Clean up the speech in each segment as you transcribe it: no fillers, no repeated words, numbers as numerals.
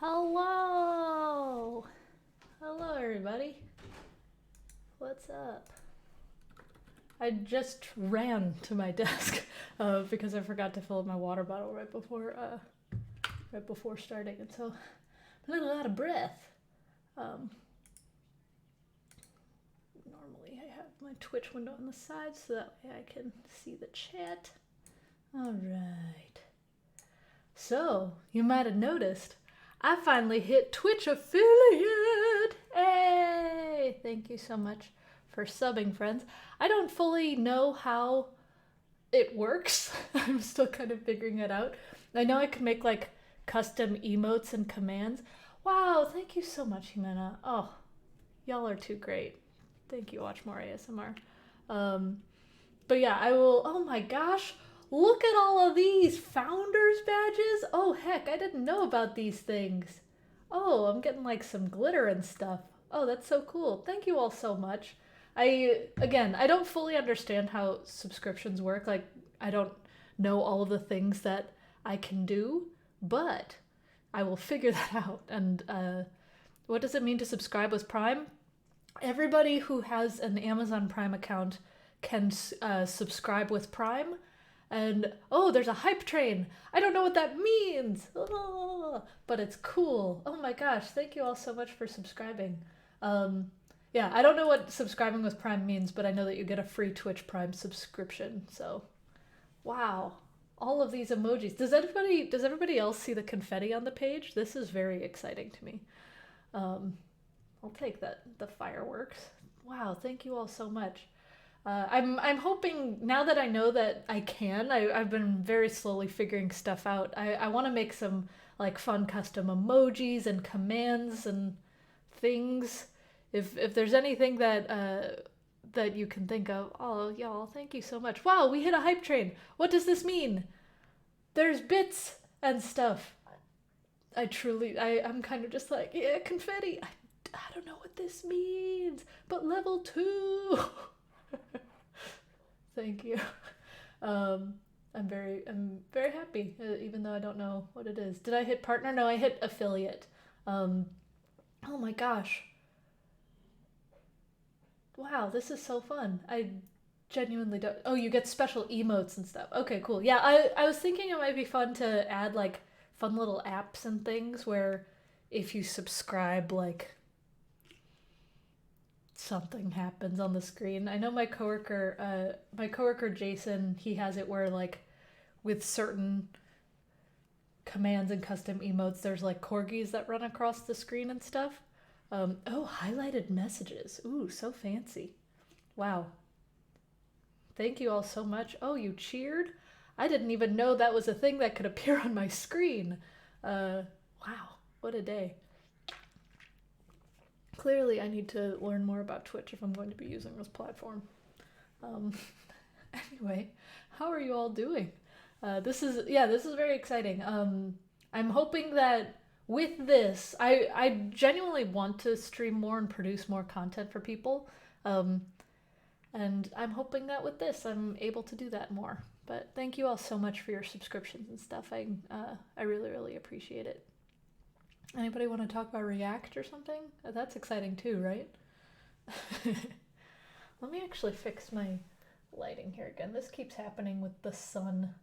Hello! Hello, everybody. What's up? I just ran to my desk because I forgot to fill up my water bottle right before starting, and so I'm a little out of breath. Normally, I have my Twitch window on the side so that way I can see the chat. All right. So, you might have noticed I finally hit Twitch affiliate! Hey! Thank you so much for subbing, friends. I don't fully know how it works. I'm still kind of figuring it out. I know I can make like custom emotes and commands. Wow, thank you so much, Jimena. Oh, y'all are too great. Thank you, Watch More ASMR. But yeah, I will. Oh my gosh, look at all of these founders badges. Oh heck, I didn't know about these things. Oh, I'm getting like some glitter and stuff. Oh, that's so cool. Thank you all so much. I don't fully understand how subscriptions work. Like, I don't know all of the things that I can do, but I will figure that out. And what does it mean to subscribe with Prime? Everybody who has an Amazon Prime account can subscribe with Prime. And oh, there's a hype train. I don't know what that means, but it's cool. Oh my gosh, thank you all so much for subscribing. Yeah, I don't know what subscribing with Prime means, but I know that you get a free Twitch Prime subscription. So, wow, all of these emojis. Does everybody else see the confetti on the page? This is very exciting to me. I'll take the fireworks. Wow, thank you all so much. I'm hoping now that I know that I can. I've been very slowly figuring stuff out. I want to make some like fun custom emojis and commands and things. If there's anything that you can think of, oh y'all, thank you so much. Wow, we hit a hype train. What does this mean? There's bits and stuff. I'm kind of just like, yeah, confetti. I don't know what this means, but level 2. Thank you. I'm very happy, even though I don't know what it is. Did I hit partner? No, I hit affiliate. Oh my gosh. Wow, this is so fun. I genuinely don't. Oh, you get special emotes and stuff. Okay, cool. Yeah, I was thinking it might be fun to add like fun little apps and things where if you subscribe, like something happens on the screen. I know my coworker Jason, he has it where like with certain commands and custom emotes, there's like corgis that run across the screen and stuff. Oh, highlighted messages. Ooh, so fancy. Wow. Thank you all so much. Oh, you cheered? I didn't even know that was a thing that could appear on my screen. Wow, what a day. Clearly, I need to learn more about Twitch if I'm going to be using this platform. Anyway, how are you all doing? This is very exciting. I'm hoping that with this, I genuinely want to stream more and produce more content for people. And I'm hoping that with this, I'm able to do that more. But thank you all so much for your subscriptions and stuff. I really, really appreciate it. Anybody want to talk about React or something? That's exciting too, right? Let me actually fix my lighting here again. This keeps happening with the sun.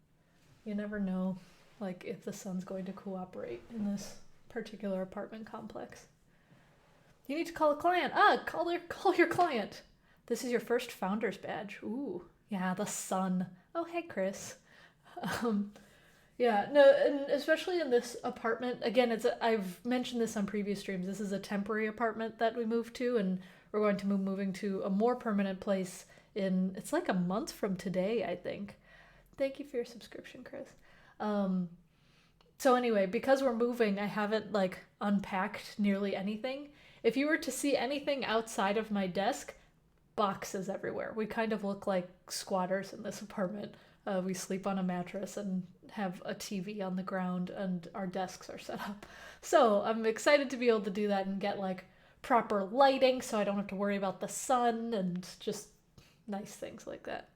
You never know, like, if the sun's going to cooperate in this particular apartment complex. You need to call a client. Call your client. This is your first founder's badge. Ooh, yeah, the sun. Oh, hey, Chris. Yeah, no, and especially in this apartment, again, I've mentioned this on previous streams. This is a temporary apartment that we moved to, and we're going to be moving to a more permanent place it's like a month from today, I think. Thank you for your subscription, Chris. So anyway, because we're moving, I haven't like unpacked nearly anything. If you were to see anything outside of my desk, boxes everywhere. We kind of look like squatters in this apartment. We sleep on a mattress and have a TV on the ground, and our desks are set up. So I'm excited to be able to do that and get like proper lighting so I don't have to worry about the sun and just nice things like that.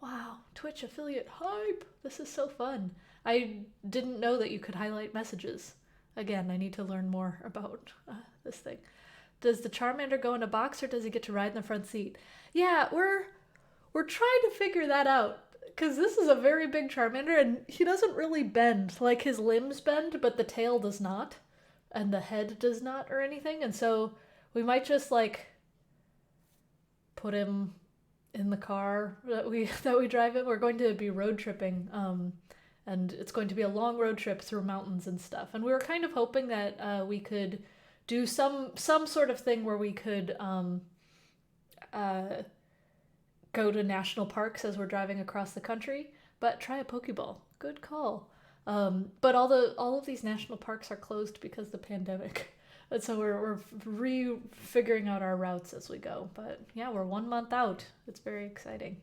Wow, Twitch affiliate hype! This is so fun. I didn't know that you could highlight messages. Again, I need to learn more about this thing. Does the Charmander go in a box or does he get to ride in the front seat? Yeah, we're trying to figure that out. Because this is a very big Charmander and he doesn't really bend. Like his limbs bend, but the tail does not. And the head does not or anything. And so we might just like put him in the car that we drive in. We're going to be road tripping. And it's going to be a long road trip through mountains and stuff. And we were kind of hoping that we could do some sort of thing where we could go to national parks as we're driving across the country, but try a Pokeball. Good call. But all of these national parks are closed because of the pandemic. And so we're refiguring out our routes as we go. But yeah, we're 1 month out. It's very exciting.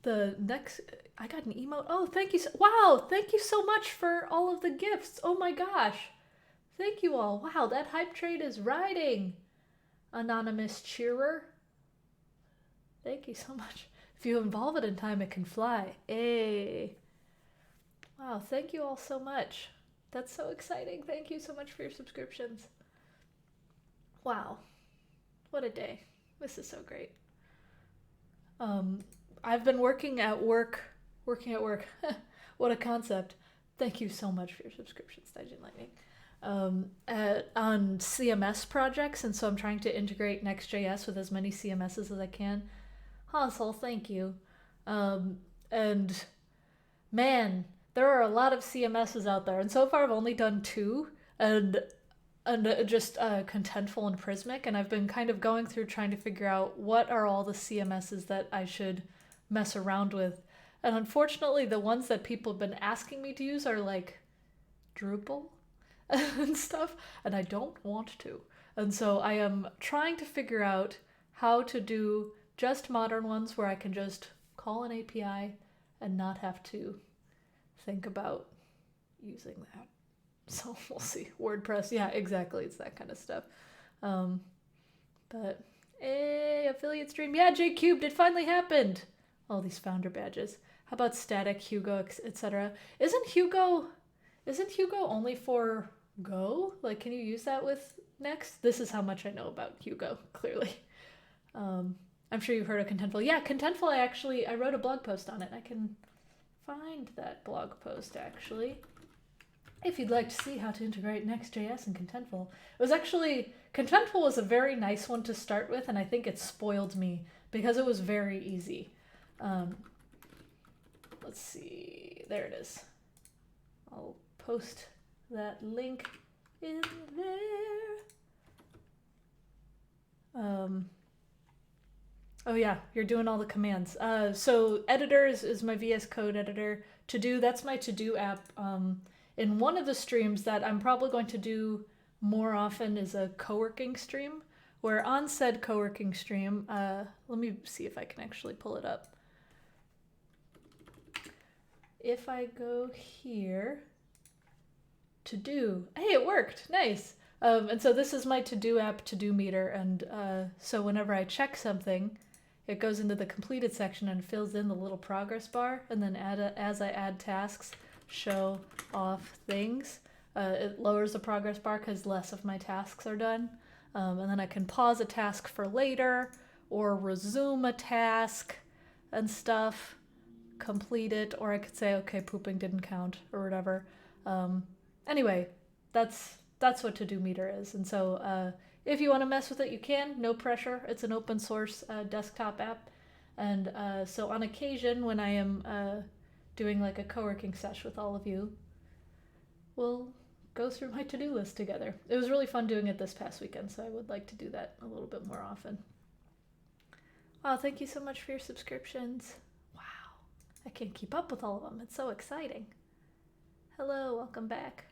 The next, I got an emote. Oh, thank you. Wow, thank you so much for all of the gifts. Oh my gosh. Thank you all. Wow, that hype train is riding. Anonymous cheerer. Thank you so much. If you involve it in time, it can fly. Hey. Wow, thank you all so much. That's so exciting. Thank you so much for your subscriptions. Wow. What a day. This is so great. I've been working at work. What a concept. Thank you so much for your subscriptions, Digit Lightning. On CMS projects, and so I'm trying to integrate Next.js with as many CMSs as I can. Hansel, thank you. And man, there are a lot of CMSs out there, and so far I've only done 2, and just Contentful and Prismic, and I've been kind of going through trying to figure out what are all the CMSs that I should mess around with. And unfortunately, the ones that people have been asking me to use are like Drupal and stuff, and I don't want to. And so I am trying to figure out how to do just modern ones where I can just call an API and not have to think about using that. So we'll see. WordPress, yeah, exactly. It's that kind of stuff. But hey, affiliate stream. Yeah, J Cubed, it finally happened. All these founder badges. How about static, Hugo, etc.? Isn't Hugo only for Go? Like, can you use that with Next? This is how much I know about Hugo, clearly. I'm sure you've heard of Contentful. Yeah, Contentful, I wrote a blog post on it. I can find that blog post, actually. If you'd like to see how to integrate Next.js and Contentful. Contentful was a very nice one to start with, and I think it spoiled me because it was very easy. Let's see, there it is. I'll post that link in there. Oh yeah, you're doing all the commands. So editors is my VS Code editor. To do, that's my to-do app. In one of the streams that I'm probably going to do more often is a co-working stream, where on said co-working stream, let me see if I can actually pull it up. If I go here, to do, hey, it worked, nice. And so this is my to-do app, to-do meter, and so whenever I check something, it goes into the completed section and fills in the little progress bar, and then as I add tasks, show off things, it lowers the progress bar because less of my tasks are done. And then I can pause a task for later, or resume a task and stuff, complete it, or I could say, okay, pooping didn't count, or whatever. Anyway, that's what To-Do Meter is. And so if you want to mess with it, you can. No pressure. It's an open source desktop app. And so on occasion, when I am doing like a co-working sesh with all of you, we'll go through my to-do list together. It was really fun doing it this past weekend, so I would like to do that a little bit more often. Wow, thank you so much for your subscriptions. Wow, I can't keep up with all of them. It's so exciting. Hello, welcome back.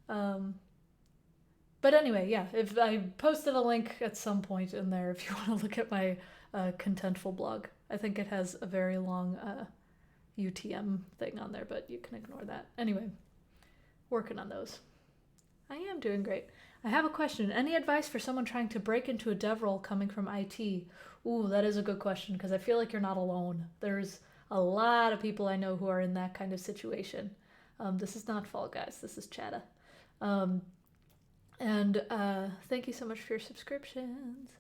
But anyway, yeah, if I posted a link at some point in there if you want to look at my Contentful blog. I think it has a very long UTM thing on there, but you can ignore that. Anyway, working on those. I am doing great. I have a question. Any advice for someone trying to break into a dev role coming from IT? Ooh, that is a good question because I feel like you're not alone. There's a lot of people I know who are in that kind of situation. This is not Fall Guys, this is Chatta. And thank you so much for your subscriptions.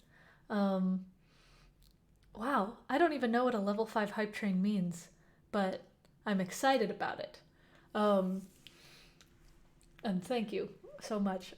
Wow, I don't even know what a level 5 hype train means, but I'm excited about it. And thank you so much.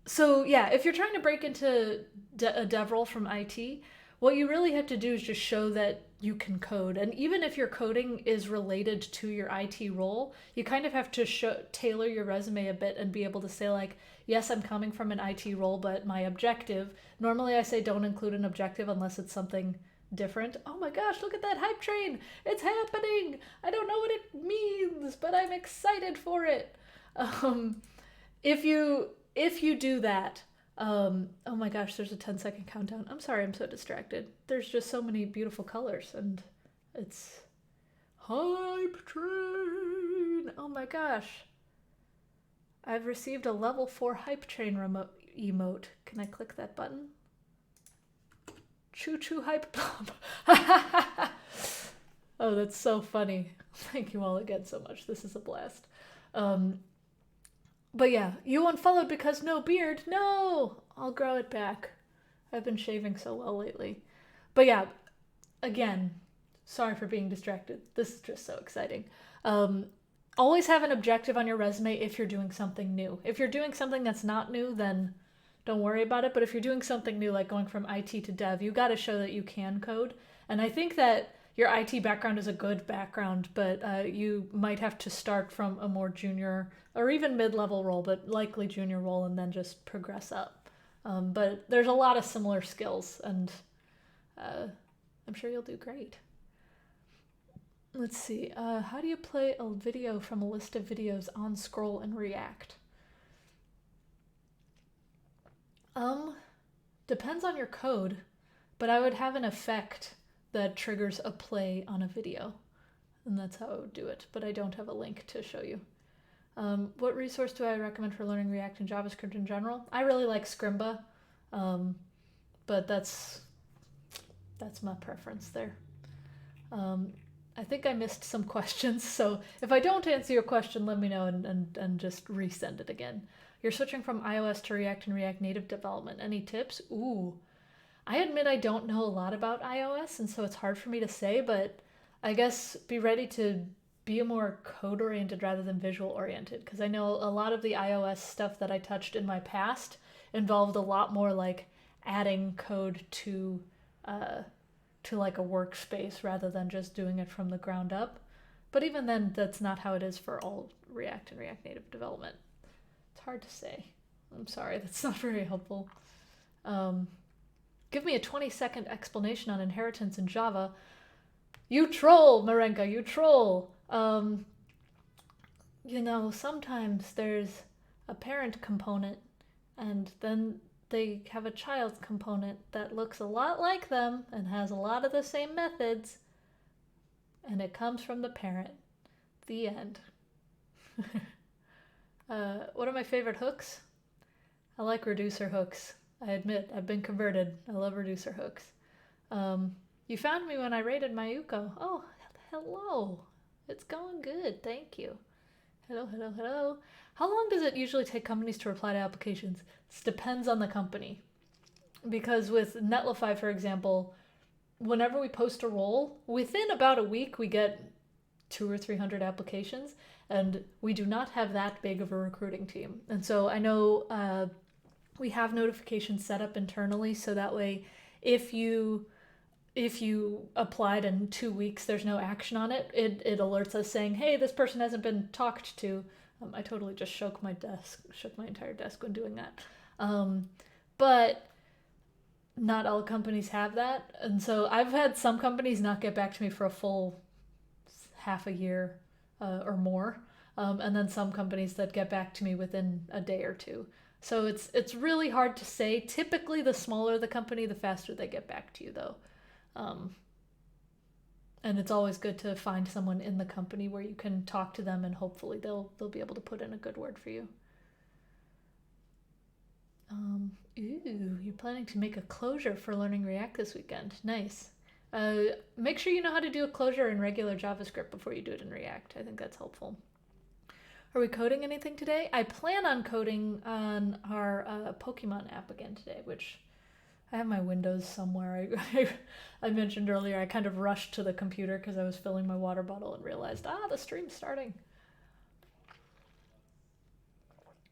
So yeah, if you're trying to break into a dev role from IT, what you really have to do is just show that you can code. And even if your coding is related to your IT role, you kind of have to tailor your resume a bit and be able to say like, yes, I'm coming from an IT role, but my objective, normally I say don't include an objective unless it's something different. Oh my gosh, look at that hype train. It's happening. I don't know what it means, but I'm excited for it. If you do that, oh my gosh, there's a 10-second countdown. I'm sorry, I'm so distracted. There's just so many beautiful colors and it's hype train. Oh my gosh. I've received a level 4 hype train emote. Can I click that button? Choo choo hype blob. Oh, that's so funny. Thank you all again so much. This is a blast. But yeah, you unfollowed because no beard. No, I'll grow it back. I've been shaving so well lately. But yeah, again, sorry for being distracted. This is just so exciting. Always have an objective on your resume if you're doing something new. If you're doing something that's not new, then don't worry about it. But if you're doing something new, like going from IT to dev, you got to show that you can code. And I think that your IT background is a good background, but you might have to start from a more junior or even mid-level role, but likely junior role, and then just progress up. But there's a lot of similar skills, and I'm sure you'll do great. Let's see. How do you play a video from a list of videos on scroll in React? Depends on your code, but I would have an effect that triggers a play on a video, and that's how I would do it, but I don't have a link to show you. What resource do I recommend for learning React and JavaScript in general? I really like Scrimba, but that's my preference there. I think I missed some questions, so if I don't answer your question, let me know and just resend it again. You're switching from iOS to React and React Native development. Any tips? Ooh, I admit I don't know a lot about iOS, and so it's hard for me to say, but I guess be ready to be more code-oriented rather than visual-oriented, because I know a lot of the iOS stuff that I touched in my past involved a lot more like adding code to like a workspace rather than just doing it from the ground up. But even then, that's not how it is for all React and React Native development. It's hard to say. I'm sorry, that's not very helpful. Give me a 20-second explanation on inheritance in Java. You troll, Marenka, you troll. You know, sometimes there's a parent component and then they have a child component that looks a lot like them and has a lot of the same methods, and it comes from the parent. The end. What are my favorite hooks? I like reducer hooks. I admit, I've been converted. I love reducer hooks. You found me when I raided Mayuko. Oh, hello. It's going good, thank you. Hello, hello, hello. How long does it usually take companies to reply to applications? This depends on the company. Because with Netlify, for example, whenever we post a role, within about a week we get 200 or 300 applications, and we do not have that big of a recruiting team. And so I know we have notifications set up internally, so that way if you applied in 2 weeks, there's no action on it, it alerts us saying, hey, this person hasn't been talked to. I totally just shook my entire desk when doing that. But not all companies have that. And so I've had some companies not get back to me for a full half a year or more. And then some companies that get back to me within a day or two. So it's really hard to say. Typically, the smaller the company, the faster they get back to you, though. And it's always good to find someone in the company where you can talk to them and hopefully they'll be able to put in a good word for you. Ooh, you're planning to make a closure for learning React this weekend. Nice. Make sure you know how to do a closure in regular JavaScript before you do it in React. I think that's helpful. Are we coding anything today? I plan on coding on our Pokemon app again today, which I have my Windows somewhere. I mentioned earlier I kind of rushed to the computer because I was filling my water bottle and realized, the stream's starting.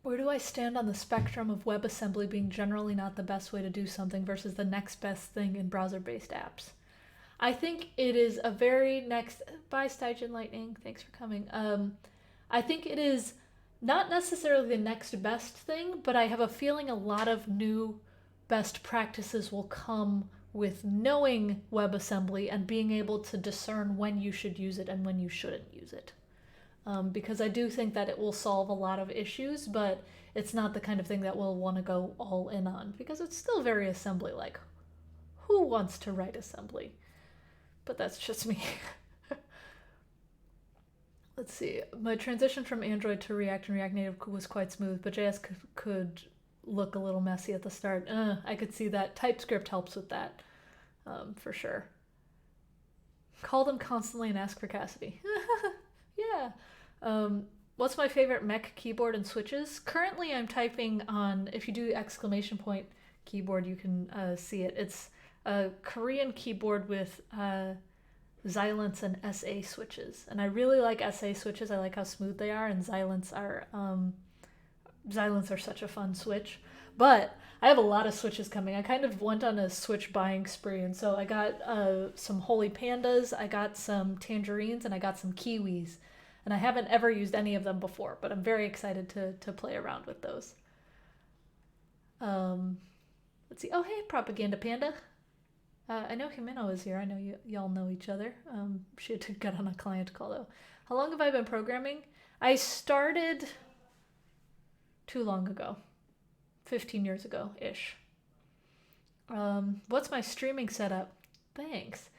Where do I stand on the spectrum of WebAssembly being generally not the best way to do something versus the next best thing in browser-based apps? I think it is a very next... Bye, Stygian Lightning. Thanks for coming. I think it is not necessarily the next best thing, but I have a feeling a lot of new best practices will come with knowing WebAssembly and being able to discern when you should use it and when you shouldn't use it. Because I do think that it will solve a lot of issues, but it's not the kind of thing that we'll want to go all in on, because it's still very assembly-like. Who wants to write assembly? But that's just me. Let's see. My transition from Android to React and React Native was quite smooth, but JS could look a little messy at the start. I could see that. TypeScript helps with that, for sure. Call them constantly and ask for Cassidy. Yeah. What's my favorite mech keyboard and switches? Currently, I'm typing on, if you do exclamation point keyboard, you can see it. It's a Korean keyboard with Xylence and SA switches. And I really like SA switches. I like how smooth they are, and Xylence are such a fun switch. But I have a lot of switches coming. I kind of went on a switch buying spree, and so I got some Holy Pandas, I got some Tangerines, and I got some Kiwis. And I haven't ever used any of them before, but I'm very excited to play around with those. Let's see. Oh, hey, Propaganda Panda. I know Jimeno is here. I know y'all know each other. She had to get on a client call, though. How long have I been programming? I started too long ago. 15 years ago-ish. What's my streaming setup? Thanks.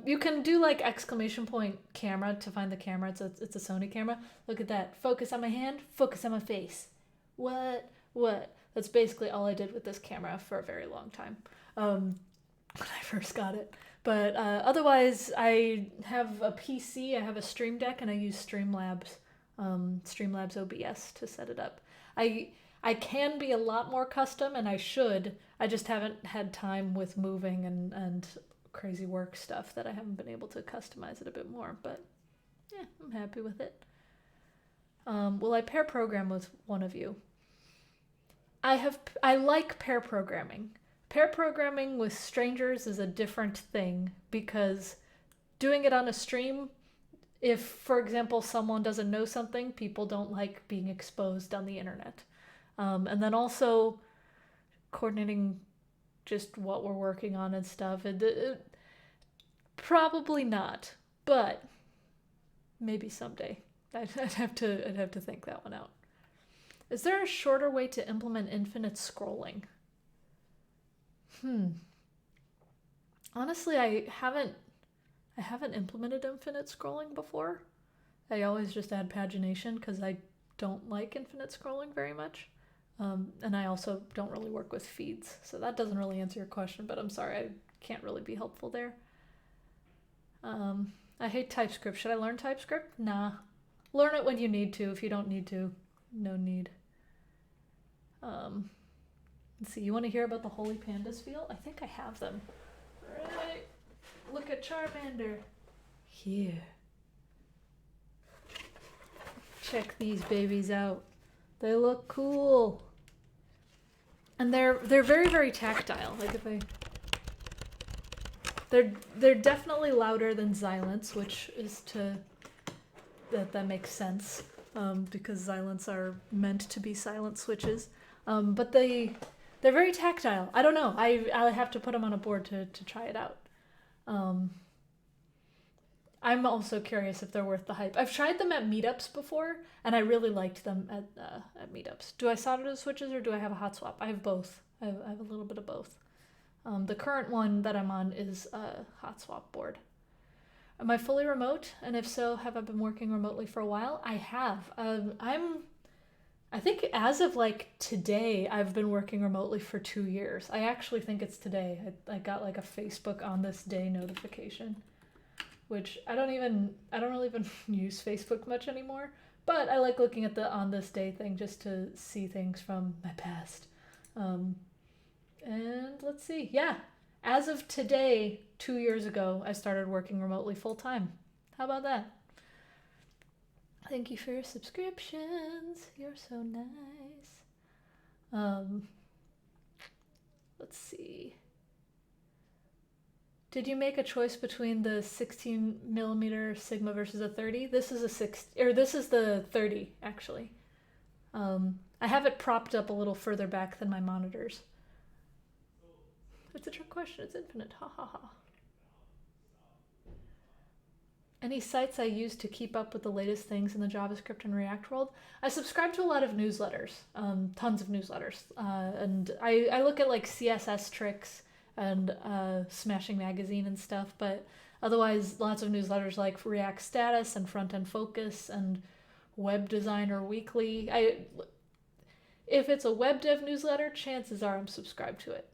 You can do like exclamation point camera to find the camera. It's a Sony camera. Look at that. Focus on my hand, focus on my face. What? That's basically all I did with this camera for a very long time. When I first got it. But otherwise, I have a PC, I have a Stream Deck, and I use Streamlabs OBS to set it up. I can be a lot more custom, and I should. I just haven't had time with moving and crazy work stuff that I haven't been able to customize it a bit more, but yeah, I'm happy with it. Will I pair program with one of you? I like pair programming. Pair programming with strangers is a different thing, because doing it on a stream, if, for example, someone doesn't know something, people don't like being exposed on the internet. And then also coordinating just what we're working on and stuff. Probably not, but maybe someday. I'd have to think that one out. Is there a shorter way to implement infinite scrolling? Honestly, I haven't implemented infinite scrolling before. I always just add pagination because I don't like infinite scrolling very much. And I also don't really work with feeds, so that doesn't really answer your question, but I'm sorry, I can't really be helpful there. I hate TypeScript. Should I learn TypeScript? Nah. Learn it when you need to. If you don't need to, no need. Let's see, you want to hear about the Holy Pandas feel? I think I have them. Right. Look at Charmander. Here. Check these babies out. They look cool. And they're very, very tactile. Like if I... They're definitely louder than Xylence, which is to... That makes sense. Because Xylence are meant to be silent switches. But they're very tactile. I don't know. I'll have to put them on a board to try it out. I'm also curious if they're worth the hype. I've tried them at meetups before, and I really liked them at meetups. Do I solder the switches or do I have a hot swap? I have both. I have a little bit of both. The current one that I'm on is a hot swap board. Am I fully remote? And if so, have I been working remotely for a while? I have. I'm I think as of like today, I've been working remotely for 2 years. I actually think it's today. I got like a Facebook on this day notification, which I don't really even use Facebook much anymore. But I like looking at the on this day thing just to see things from my past. Um, and let's see. Yeah, as of today, 2 years ago, I started working remotely full time. How about that? Thank you for your subscriptions. You're so nice. Um, let's see. Did you make a choice between the 16 millimeter Sigma versus a 30? This is a this is the 30 actually. I have it propped up a little further back than my monitors. It's a trick question. It's infinite. Ha ha ha. Any sites I use to keep up with the latest things in the JavaScript and React world? I subscribe to a lot of newsletters, tons of newsletters, and I look at like CSS tricks and Smashing Magazine and stuff, but otherwise lots of newsletters like React Status and Front End Focus and Web Designer Weekly. If it's a web dev newsletter, chances are I'm subscribed to it.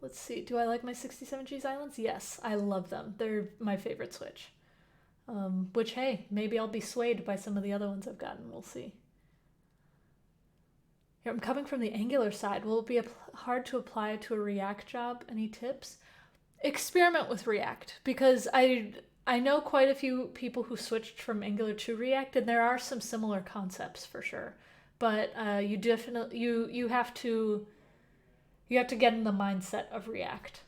Let's see. Do I like my 67Gs islands? Yes, I love them. They're my favorite switch. Which, hey, maybe I'll be swayed by some of the other ones I've gotten. We'll see. Here, I'm coming from the Angular side. Will it be hard to apply to a React job? Any tips? Experiment with React, because I know quite a few people who switched from Angular to React, and there are some similar concepts for sure. But you definitely you have to get in the mindset of React.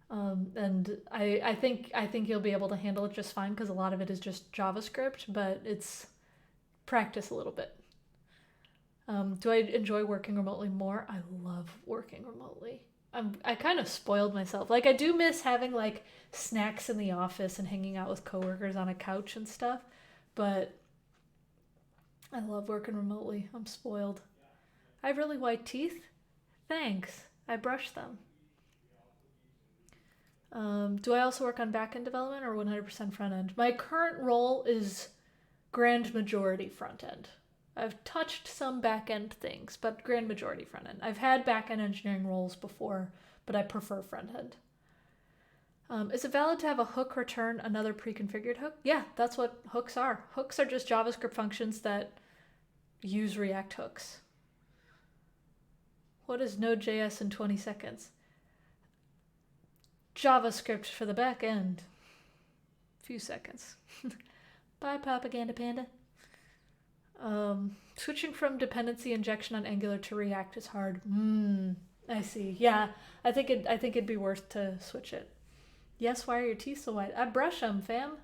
And I think you'll be able to handle it just fine because a lot of it is just JavaScript, but it's practice a little bit. Do I enjoy working remotely more? I love working remotely. I kind of spoiled myself. Like I do miss having like snacks in the office and hanging out with coworkers on a couch and stuff, but I love working remotely. I'm spoiled. I have really white teeth. Thanks. I brush them. Do I also work on back-end development or 100% front-end? My current role is grand majority front-end. I've touched some back-end things, but grand majority front-end. I've had back-end engineering roles before, but I prefer front-end. Is it valid to have a hook return another pre-configured hook? Yeah, that's what hooks are. Hooks are just JavaScript functions that use React hooks. What is Node.js in 20 seconds? JavaScript for the back end. Few seconds. Bye, Propaganda Panda. Switching from dependency injection on Angular to React is hard. I see. Yeah, I think it'd be worth to switch it. Yes, why are your teeth so white? I brush them, fam.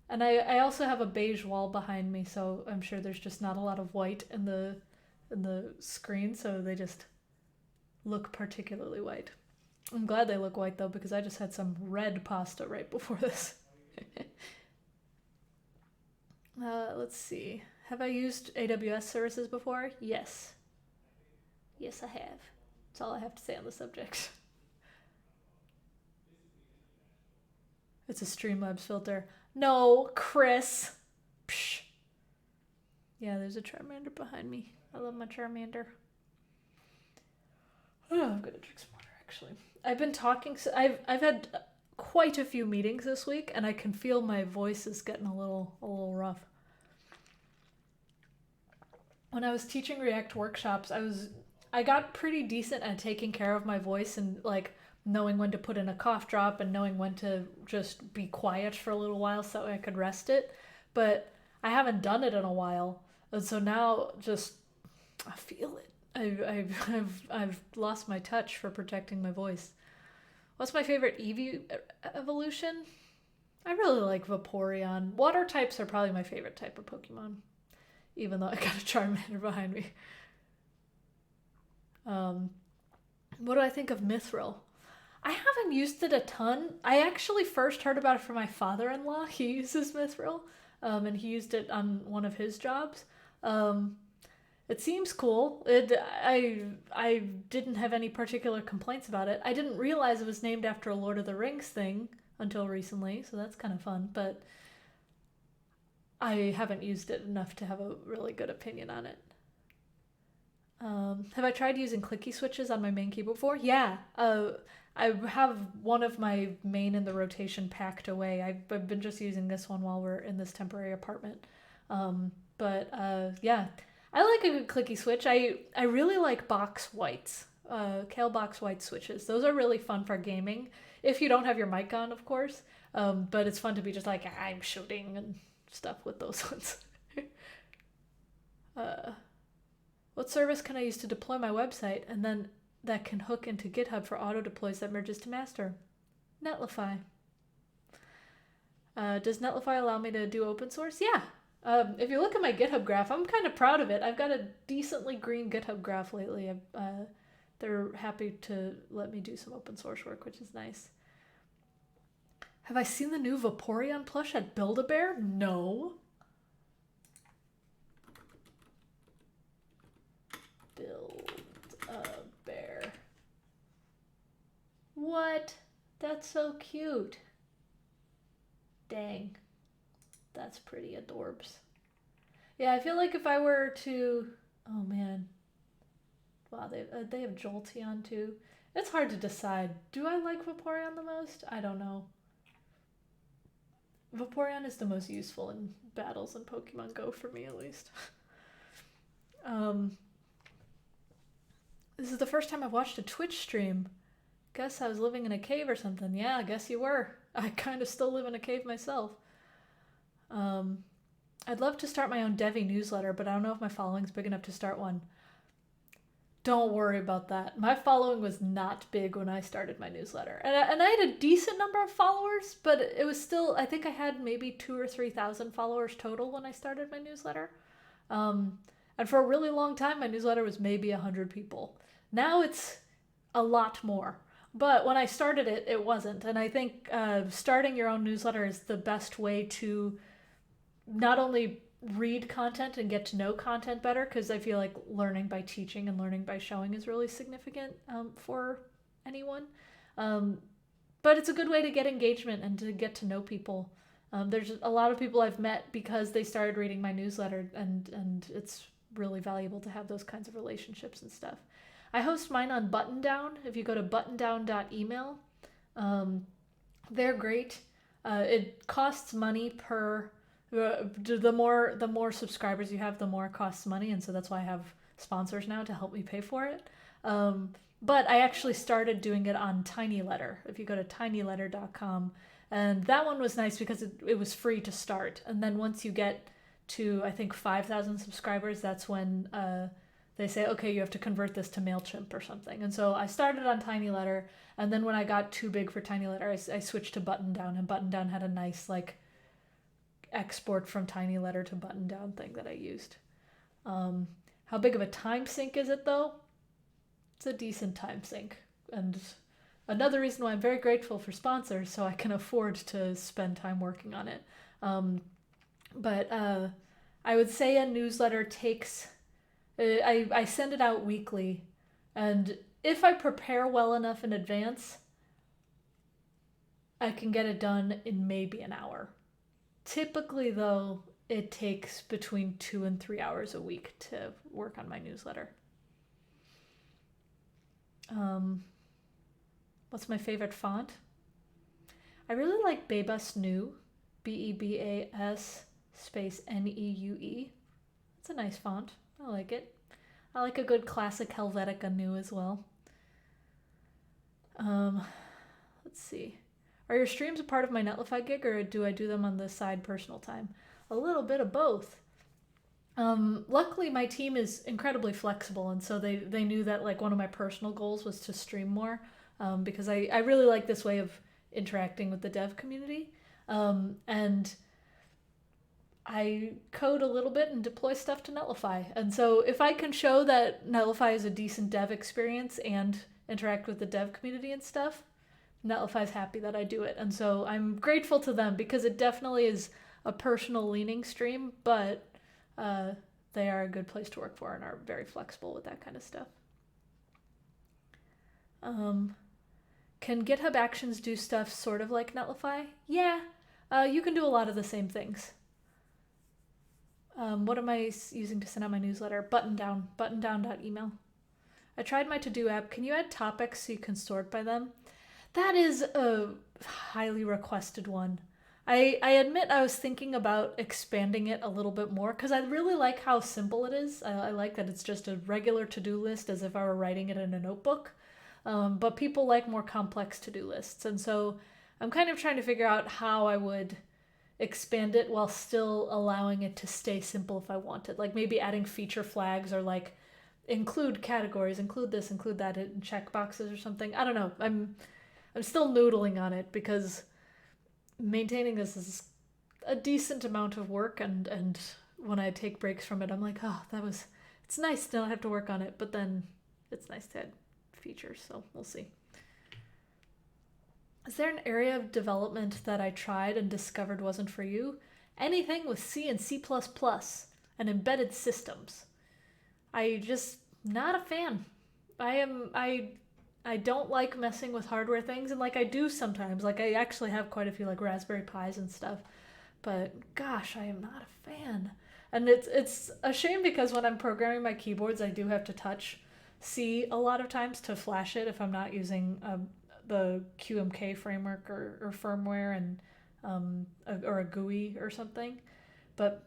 And I also have a beige wall behind me, so I'm sure there's just not a lot of white in the screen, so they just look particularly white. I'm glad they look white though, because I just had some red pasta right before this. Let's see. Have I used AWS services before? Yes. Yes, I have. That's all I have to say on the subject. It's a Streamlabs filter. No, Chris. Psh. Yeah, there's a Charmander behind me. I love my Charmander. Oh, I'm gonna drink some water actually. I've been talking. I've had quite a few meetings this week, and I can feel my voice is getting a little rough. When I was teaching React workshops, I got pretty decent at taking care of my voice and like knowing when to put in a cough drop and knowing when to just be quiet for a little while so I could rest it. But I haven't done it in a while, and so now just I feel it. I've lost my touch for protecting my voice. What's my favorite Eevee evolution? I really like Vaporeon. Water types are probably my favorite type of Pokemon, even though I got a Charmander behind me. What do I think of Mithril? I haven't used it a ton. I actually first heard about it from my father-in-law. He uses Mithril, and he used it on one of his jobs. It seems cool. I didn't have any particular complaints about it. I didn't realize it was named after a Lord of the Rings thing until recently, so that's kind of fun. But I haven't used it enough to have a really good opinion on it. Have I tried using clicky switches on my main keyboard before? Yeah. I have one of my main in the rotation packed away. I've been just using this one while we're in this temporary apartment. Yeah, I like a good clicky switch. I really like box whites, Kale box white switches. Those are really fun for gaming. If you don't have your mic on, of course. But it's fun to be just like, I'm shooting and stuff with those ones. uh, what service can I use to deploy my website and then that can hook into GitHub for auto deploys that merges to master? Netlify. Does Netlify allow me to do open source? Yeah. If you look at my GitHub graph, I'm kind of proud of it. I've got a decently green GitHub graph lately. They're happy to let me do some open source work, which is nice. Have I seen the new Vaporeon plush at Build-A-Bear? No. Build-A-Bear. What? That's so cute. Dang. That's pretty adorbs. Yeah, I feel like if I were to... Oh, man. Wow, they have Jolteon, too. It's hard to decide. Do I like Vaporeon the most? I don't know. Vaporeon is the most useful in battles in Pokemon Go for me, at least. This is the first time I've watched a Twitch stream. Guess I was living in a cave or something. Yeah, I guess you were. I kind of still live in a cave myself. I'd love to start my own Devi newsletter, but I don't know if my following's big enough to start one. Don't worry about that. My following was not big when I started my newsletter. And I had a decent number of followers, but it was still, I think I had maybe 2,000 or 3,000 followers total when I started my newsletter. And for a really long time, my newsletter was maybe 100 people. Now it's a lot more. But when I started it, it wasn't. And I think starting your own newsletter is the best way to not only read content and get to know content better, because I feel like learning by teaching and learning by showing is really significant for anyone. But it's a good way to get engagement and to get to know people. There's a lot of people I've met because they started reading my newsletter, and it's really valuable to have those kinds of relationships and stuff. I host mine on Button Down. If you go to buttondown.email, they're great. It costs money per... The more subscribers you have, the more it costs money, and so that's why I have sponsors now to help me pay for it. But I actually started doing it on TinyLetter. If you go to tinyletter.com, and that one was nice because it was free to start. And then once you get to, I think, 5,000 subscribers, that's when they say, okay, you have to convert this to MailChimp or something. And so I started on TinyLetter, and then when I got too big for TinyLetter, I switched to Button Down, and Button Down had a nice, like, export from TinyLetter to Button Down thing that I used. How big of a time sink is it, though? It's a decent time sink. And another reason why I'm very grateful for sponsors, so I can afford to spend time working on it. But I would say a newsletter takes... I send it out weekly, and if I prepare well enough in advance, I can get it done in maybe an hour. Typically, though, it takes between 2 and 3 hours a week to work on my newsletter. What's my favorite font? I really like Bebas New, Bebas space Neue. It's a nice font. I like it. I like a good classic Helvetica New as well. Let's see. Are your streams a part of my Netlify gig, or do I do them on the side personal time? A little bit of both. Luckily, my team is incredibly flexible, and so they knew that like one of my personal goals was to stream more, because I really like this way of interacting with the dev community. And I code a little bit and deploy stuff to Netlify. And so if I can show that Netlify is a decent dev experience and interact with the dev community and stuff, Netlify's happy that I do it. And so I'm grateful to them because it definitely is a personal leaning stream, but they are a good place to work for and are very flexible with that kind of stuff. Can GitHub Actions do stuff sort of like Netlify? Yeah, you can do a lot of the same things. What am I using to send out my newsletter? Buttondown.email. I tried my to-do app. Can you add topics so you can sort by them? That is a highly requested one. I admit I was thinking about expanding it a little bit more because I really like how simple it is. I like that it's just a regular to-do list as if I were writing it in a notebook. But people like more complex to-do lists. And so I'm kind of trying to figure out how I would expand it while still allowing it to stay simple if I wanted. Like maybe adding feature flags or like include categories, include this, include that in checkboxes or something. I don't know. I'm still noodling on it because maintaining this is a decent amount of work, and when I take breaks from it, I'm like, oh, it's nice to not have to work on it, but then it's nice to add features, so we'll see. Is there an area of development that I tried and discovered wasn't for you? Anything with C and C++ and embedded systems. I just not a fan. I don't like messing with hardware things, and like I do sometimes. Like I actually have quite a few like Raspberry Pis and stuff, but gosh, I am not a fan. And it's a shame because when I'm programming my keyboards, I do have to touch C a lot of times to flash it if I'm not using the QMK framework or firmware and or a GUI or something. But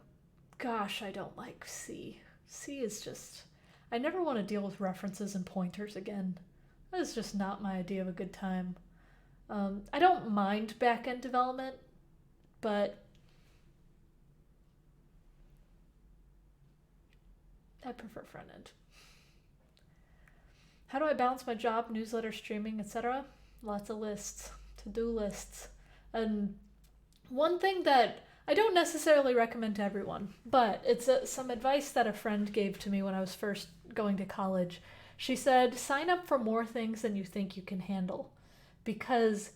gosh, I don't like C. C is just, I never want to deal with references and pointers again. That is just not my idea of a good time. I don't mind back-end development, but I prefer front-end. How do I balance my job, newsletter, streaming, etc.? Lots of lists, to-do lists. And one thing that I don't necessarily recommend to everyone, but it's some advice that a friend gave to me when I was first going to college. She said, sign up for more things than you think you can handle. Because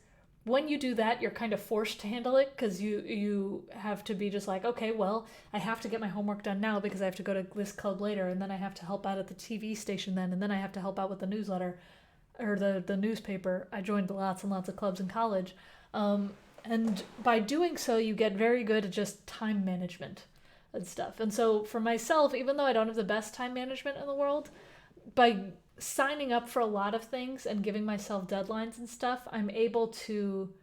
when you do that, you're kind of forced to handle it because you have to be just like, okay, well, I have to get my homework done now because I have to go to this club later, and then I have to help out at the TV station then, and then I have to help out with the newsletter or the newspaper. I joined lots and lots of clubs in college. And by doing so, you get very good at just time management and stuff. And so for myself, even though I don't have the best time management in the world, by signing up for a lot of things and giving myself deadlines and stuff, I'm able to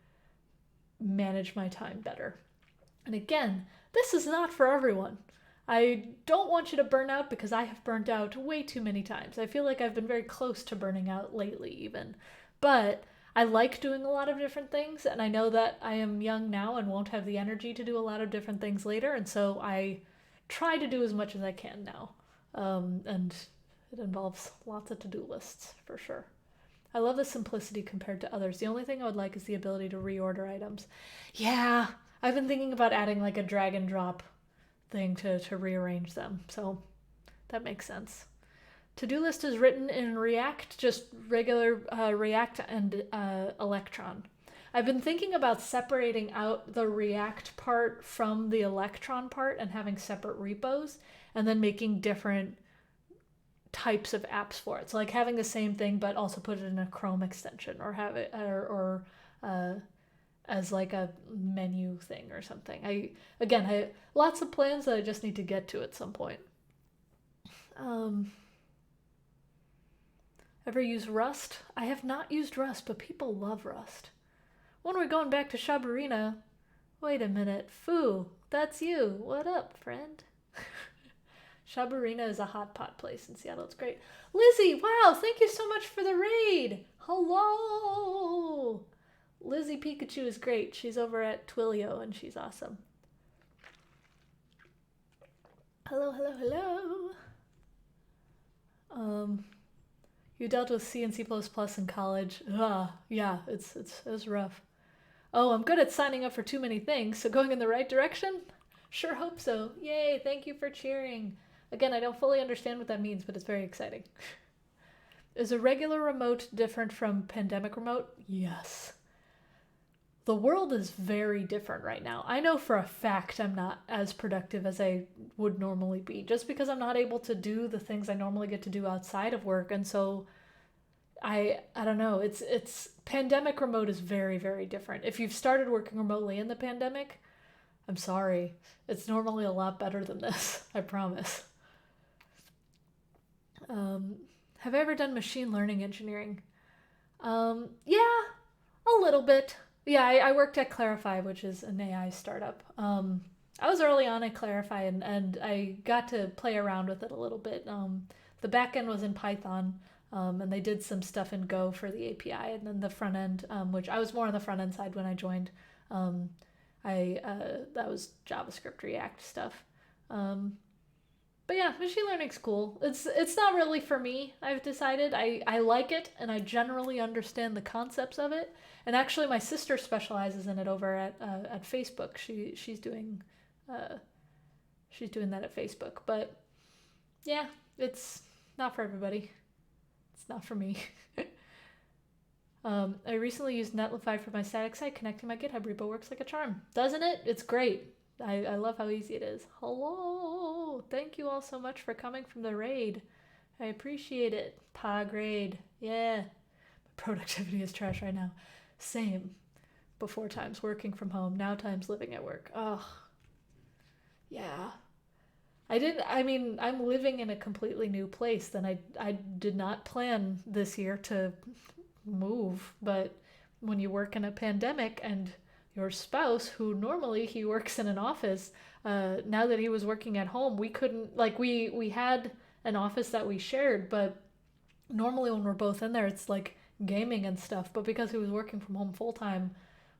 manage my time better. And again, this is not for everyone. I don't want you to burn out because I have burnt out way too many times. I feel like I've been very close to burning out lately even. But I like doing a lot of different things, and I know that I am young now and won't have the energy to do a lot of different things later, and so I try to do as much as I can now. And it involves lots of to-do lists, for sure. I love the simplicity compared to others. The only thing I would like is the ability to reorder items. Yeah, I've been thinking about adding like a drag and drop thing to rearrange them, so that makes sense. To-do list is written in React, just regular React and Electron. I've been thinking about separating out the React part from the Electron part and having separate repos, and then making different types of apps for it. So like having the same thing, but also put it in a Chrome extension, or have it or as like a menu thing or something. I lots of plans that I just need to get to at some point. Ever use Rust? I have not used Rust, but people love Rust. When are we going back to Shabarina? Wait a minute. Foo, that's you. What up, friend? Shabarina is a hot pot place in Seattle. It's great. Lizzie, wow, thank you so much for the raid. Hello. Lizzie Pikachu is great. She's over at Twilio and she's awesome. Hello, hello, hello. You dealt with C and C++ in college. Yeah, it was rough. Oh, I'm good at signing up for too many things, so going in the right direction? Sure hope so. Yay, thank you for cheering. Again, I don't fully understand what that means, but it's very exciting. Is a regular remote different from pandemic remote? Yes. The world is very different right now. I know for a fact I'm not as productive as I would normally be, just because I'm not able to do the things I normally get to do outside of work. And so I don't know, it's pandemic remote is very, very different. If you've started working remotely in the pandemic, I'm sorry. It's normally a lot better than this, I promise. Have I ever done machine learning engineering? Yeah, a little bit. Yeah, I worked at Clarify, which is an AI startup. I was early on at Clarify, and I got to play around with it a little bit. The back end was in Python, and they did some stuff in Go for the API, and then the front end, which I was more on the front end side when I joined. That was JavaScript React stuff. But yeah, machine learning's cool. It's not really for me. I've decided I like it and I generally understand the concepts of it. And actually, my sister specializes in it over at Facebook. She's doing that at Facebook. But yeah, it's not for everybody. It's not for me. I recently used Netlify for my static site. Connecting my GitHub repo works like a charm, doesn't it? It's great. I love how easy it is. Hello! Thank you all so much for coming from the raid. I appreciate it. Pog raid. Yeah. My productivity is trash right now. Same. Before times working from home, now times living at work. Ugh. Yeah. I'm living in a completely new place, and I did not plan this year to move, but when you work in a pandemic and your spouse, who normally he works in an office, now that he was working at home, we couldn't, like, we had an office that we shared, but normally when we're both in there, it's like gaming and stuff. But because he was working from home full time,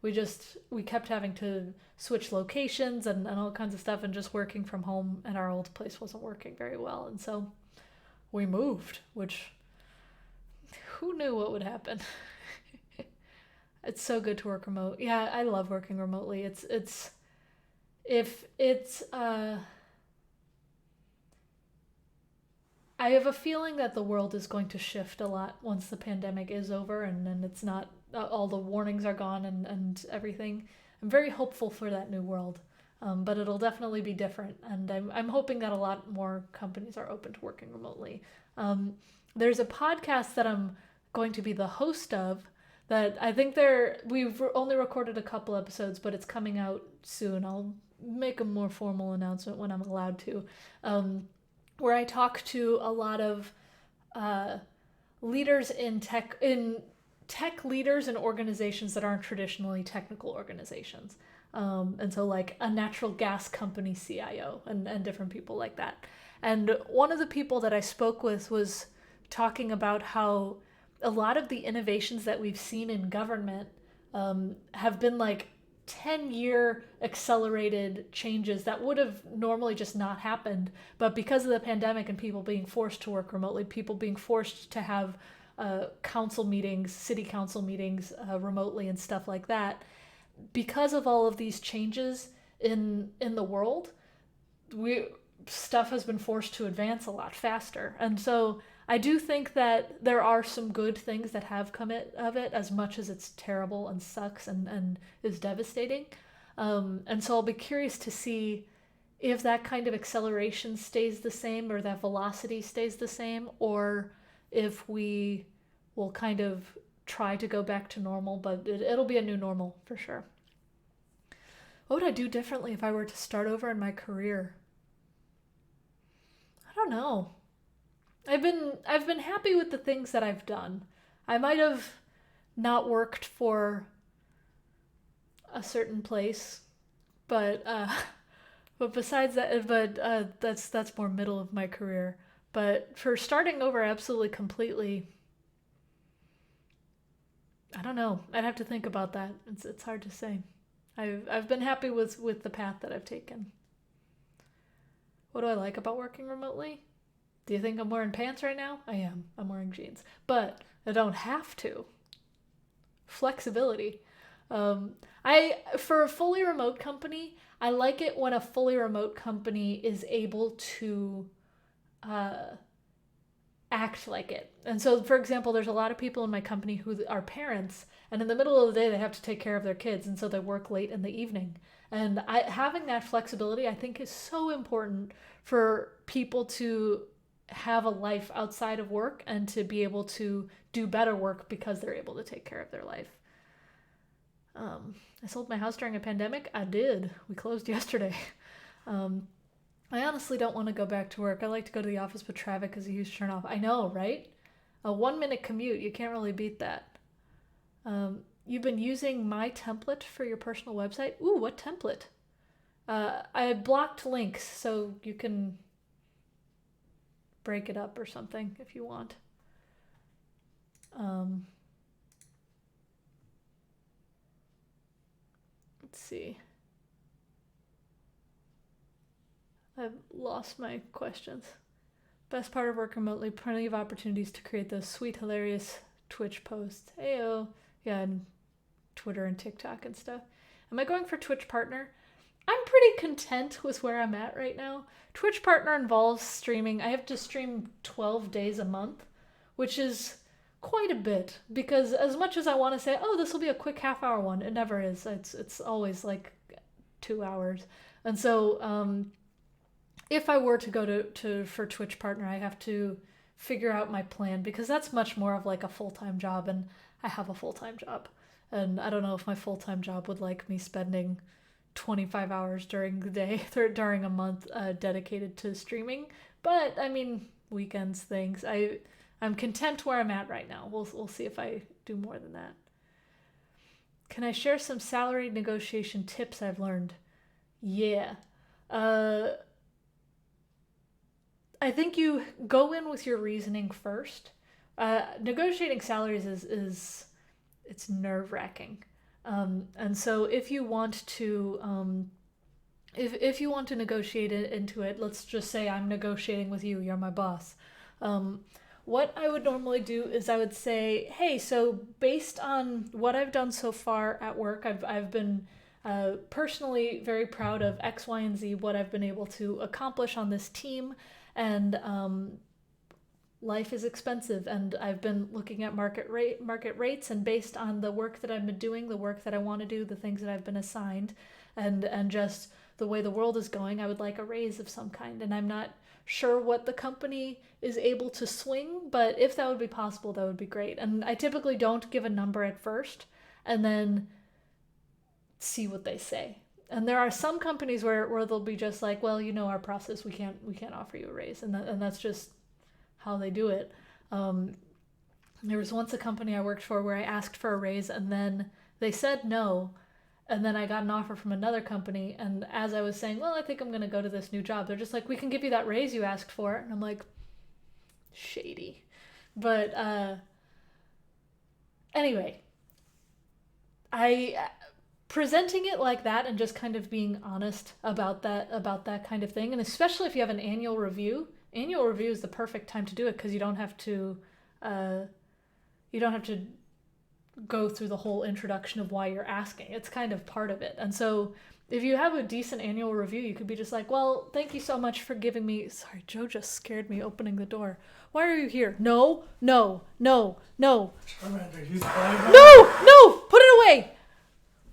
we kept having to switch locations and all kinds of stuff, and just working from home and our old place wasn't working very well. And so we moved, which who knew what would happen? It's so good to work remote. Yeah, I love working remotely. I have a feeling that the world is going to shift a lot once the pandemic is over, and it's not, all the warnings are gone and everything. I'm very hopeful for that new world, but it'll definitely be different. And I'm hoping that a lot more companies are open to working remotely. There's a podcast that I'm going to be the host of that I think we've only recorded a couple episodes, but it's coming out soon. I'll make a more formal announcement when I'm allowed to, where I talk to a lot of leaders in tech leaders in organizations that aren't traditionally technical organizations. And so like a natural gas company CIO and different people like that. And one of the people that I spoke with was talking about how a lot of the innovations that we've seen in government have been like 10-year accelerated changes that would have normally just not happened. But because of the pandemic and people being forced to work remotely, people being forced to have council meetings, city council meetings remotely and stuff like that, because of all of these changes in the world, stuff has been forced to advance a lot faster. And so I do think that there are some good things that have come of it, as much as it's terrible and sucks and is devastating. And so I'll be curious to see if that kind of acceleration stays the same, or that velocity stays the same, or if we will kind of try to go back to normal, but it'll be a new normal for sure. What would I do differently if I were to start over in my career? I don't know. I've been happy with the things that I've done. I might have not worked for a certain place, but besides that, that's more middle of my career. But for starting over absolutely completely, I don't know. I'd have to think about that. It's hard to say. I've been happy with the path that I've taken. What do I like about working remotely? Do you think I'm wearing pants right now? I am. I'm wearing jeans. But I don't have to. Flexibility. For a fully remote company, I like it when a fully remote company is able to act like it. And so, for example, there's a lot of people in my company who are parents, and in the middle of the day they have to take care of their kids, and so they work late in the evening. And having that flexibility, I think, is so important for people to have a life outside of work and to be able to do better work because they're able to take care of their life. I sold my house during a pandemic. I did. We closed yesterday. I honestly don't want to go back to work. I like to go to the office, but traffic is a huge turnoff. I know, right? A 1-minute commute. You can't really beat that. You've been using my template for your personal website? Ooh, what template? I blocked links, so you can break it up or something if you want. Let's see. I've lost my questions. Best part of work remotely, plenty of opportunities to create those sweet, hilarious Twitch posts. Ayo. Yeah, and Twitter and TikTok and stuff. Am I going for Twitch partner? I'm pretty content with where I'm at right now. Twitch partner involves streaming. I have to stream 12 days a month, which is quite a bit, because as much as I want to say, oh, this will be a quick half-hour one, it never is. It's always like 2 hours. And so if I were to go for Twitch partner, I have to figure out my plan, because that's much more of like a full-time job, and I have a full-time job. And I don't know if my full-time job would like me spending 25 hours during the day, during a month, dedicated to streaming. But I mean, weekends, things. I'm content where I'm at right now. We'll see if I do more than that. Can I share some salary negotiation tips I've learned? Yeah. I think you go in with your reasoning first. Negotiating salaries is it's nerve-wracking. And so if you want to if you want to negotiate it into it, let's just say I'm negotiating with you, you're my boss. What I would normally do is I would say, hey, so based on what I've done so far at work, I've been personally very proud of X, Y, and Z, what I've been able to accomplish on this team. And life is expensive, and I've been looking at market rates, and based on the work that I've been doing, the work that I want to do, the things that I've been assigned, and just the way the world is going, I would like a raise of some kind. And I'm not sure what the company is able to swing, but if that would be possible, that would be great. And I typically don't give a number at first and then see what they say. And there are some companies where they'll be just like, well, you know our process, we can't offer you a raise, and that's just how they do it. There was once a company I worked for where I asked for a raise, and then they said no, and then I got an offer from another company, and as I was saying, well, I think I'm going to go to this new job, they're just like, we can give you that raise you asked for, and I'm like, shady. But anyway, presenting it like that and just kind of being honest about that kind of thing, and especially if you have an annual review is the perfect time to do it, because you don't have to go through the whole introduction of why you're asking. It's kind of part of it. And so if you have a decent annual review, you could be just like, well, thank you so much for giving me, sorry, Joe just scared me opening the door. Why are you here? No. No, put it away.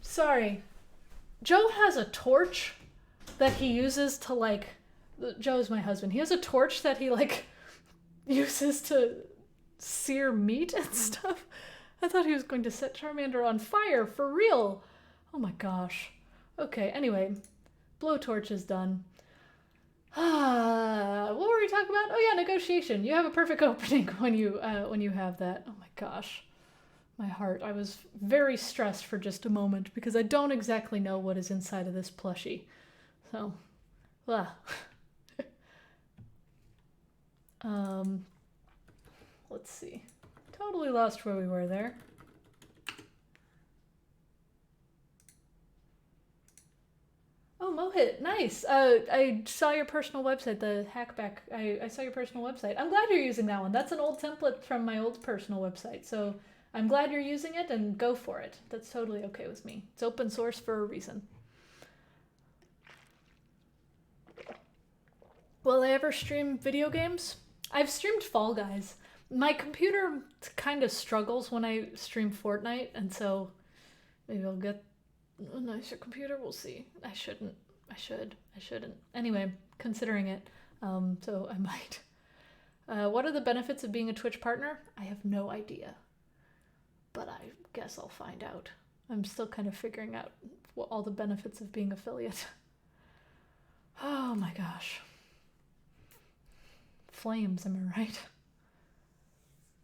Sorry. Joe has a torch that he uses to, like, Joe's my husband. He has a torch that he, like, uses to sear meat and stuff. I thought he was going to set Charmander on fire, for real. Oh my gosh. Okay, anyway, blowtorch is done. What were we talking about? Oh yeah, negotiation. You have a perfect opening when you have that. Oh my gosh. My heart. I was very stressed for just a moment because I don't exactly know what is inside of this plushie. So, let's see. Totally lost where we were there. Oh, Mohit, nice. I saw your personal website, the Hackback. I saw your personal website. I'm glad you're using that one. That's an old template from my old personal website, so I'm glad you're using it, and go for it. That's totally okay with me. It's open source for a reason. Will I ever stream video games? I've streamed Fall Guys. My computer kind of struggles when I stream Fortnite, and so maybe I'll get a nicer computer. We'll see. I shouldn't. Anyway, considering it, so I might. What are the benefits of being a Twitch partner? I have no idea, but I guess I'll find out. I'm still kind of figuring out what all the benefits of being affiliate. Oh my gosh. Flames, am I right?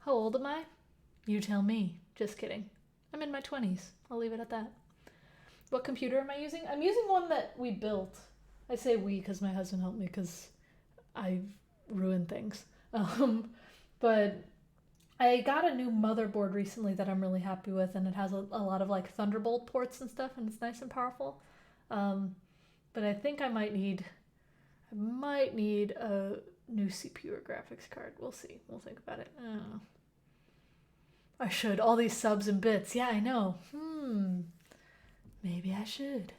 How old am I? You tell me. Just kidding. I'm in my 20s. I'll leave it at that. What computer am I using? I'm using one that we built. I say we because my husband helped me because I ruined things. But I got a new motherboard recently that I'm really happy with, and it has a lot of like Thunderbolt ports and stuff, and it's nice and powerful. But I think I might need a new CPU or graphics card. We'll see. We'll think about it. I don't know. I should. All these subs and bits. Yeah, I know. Maybe I should.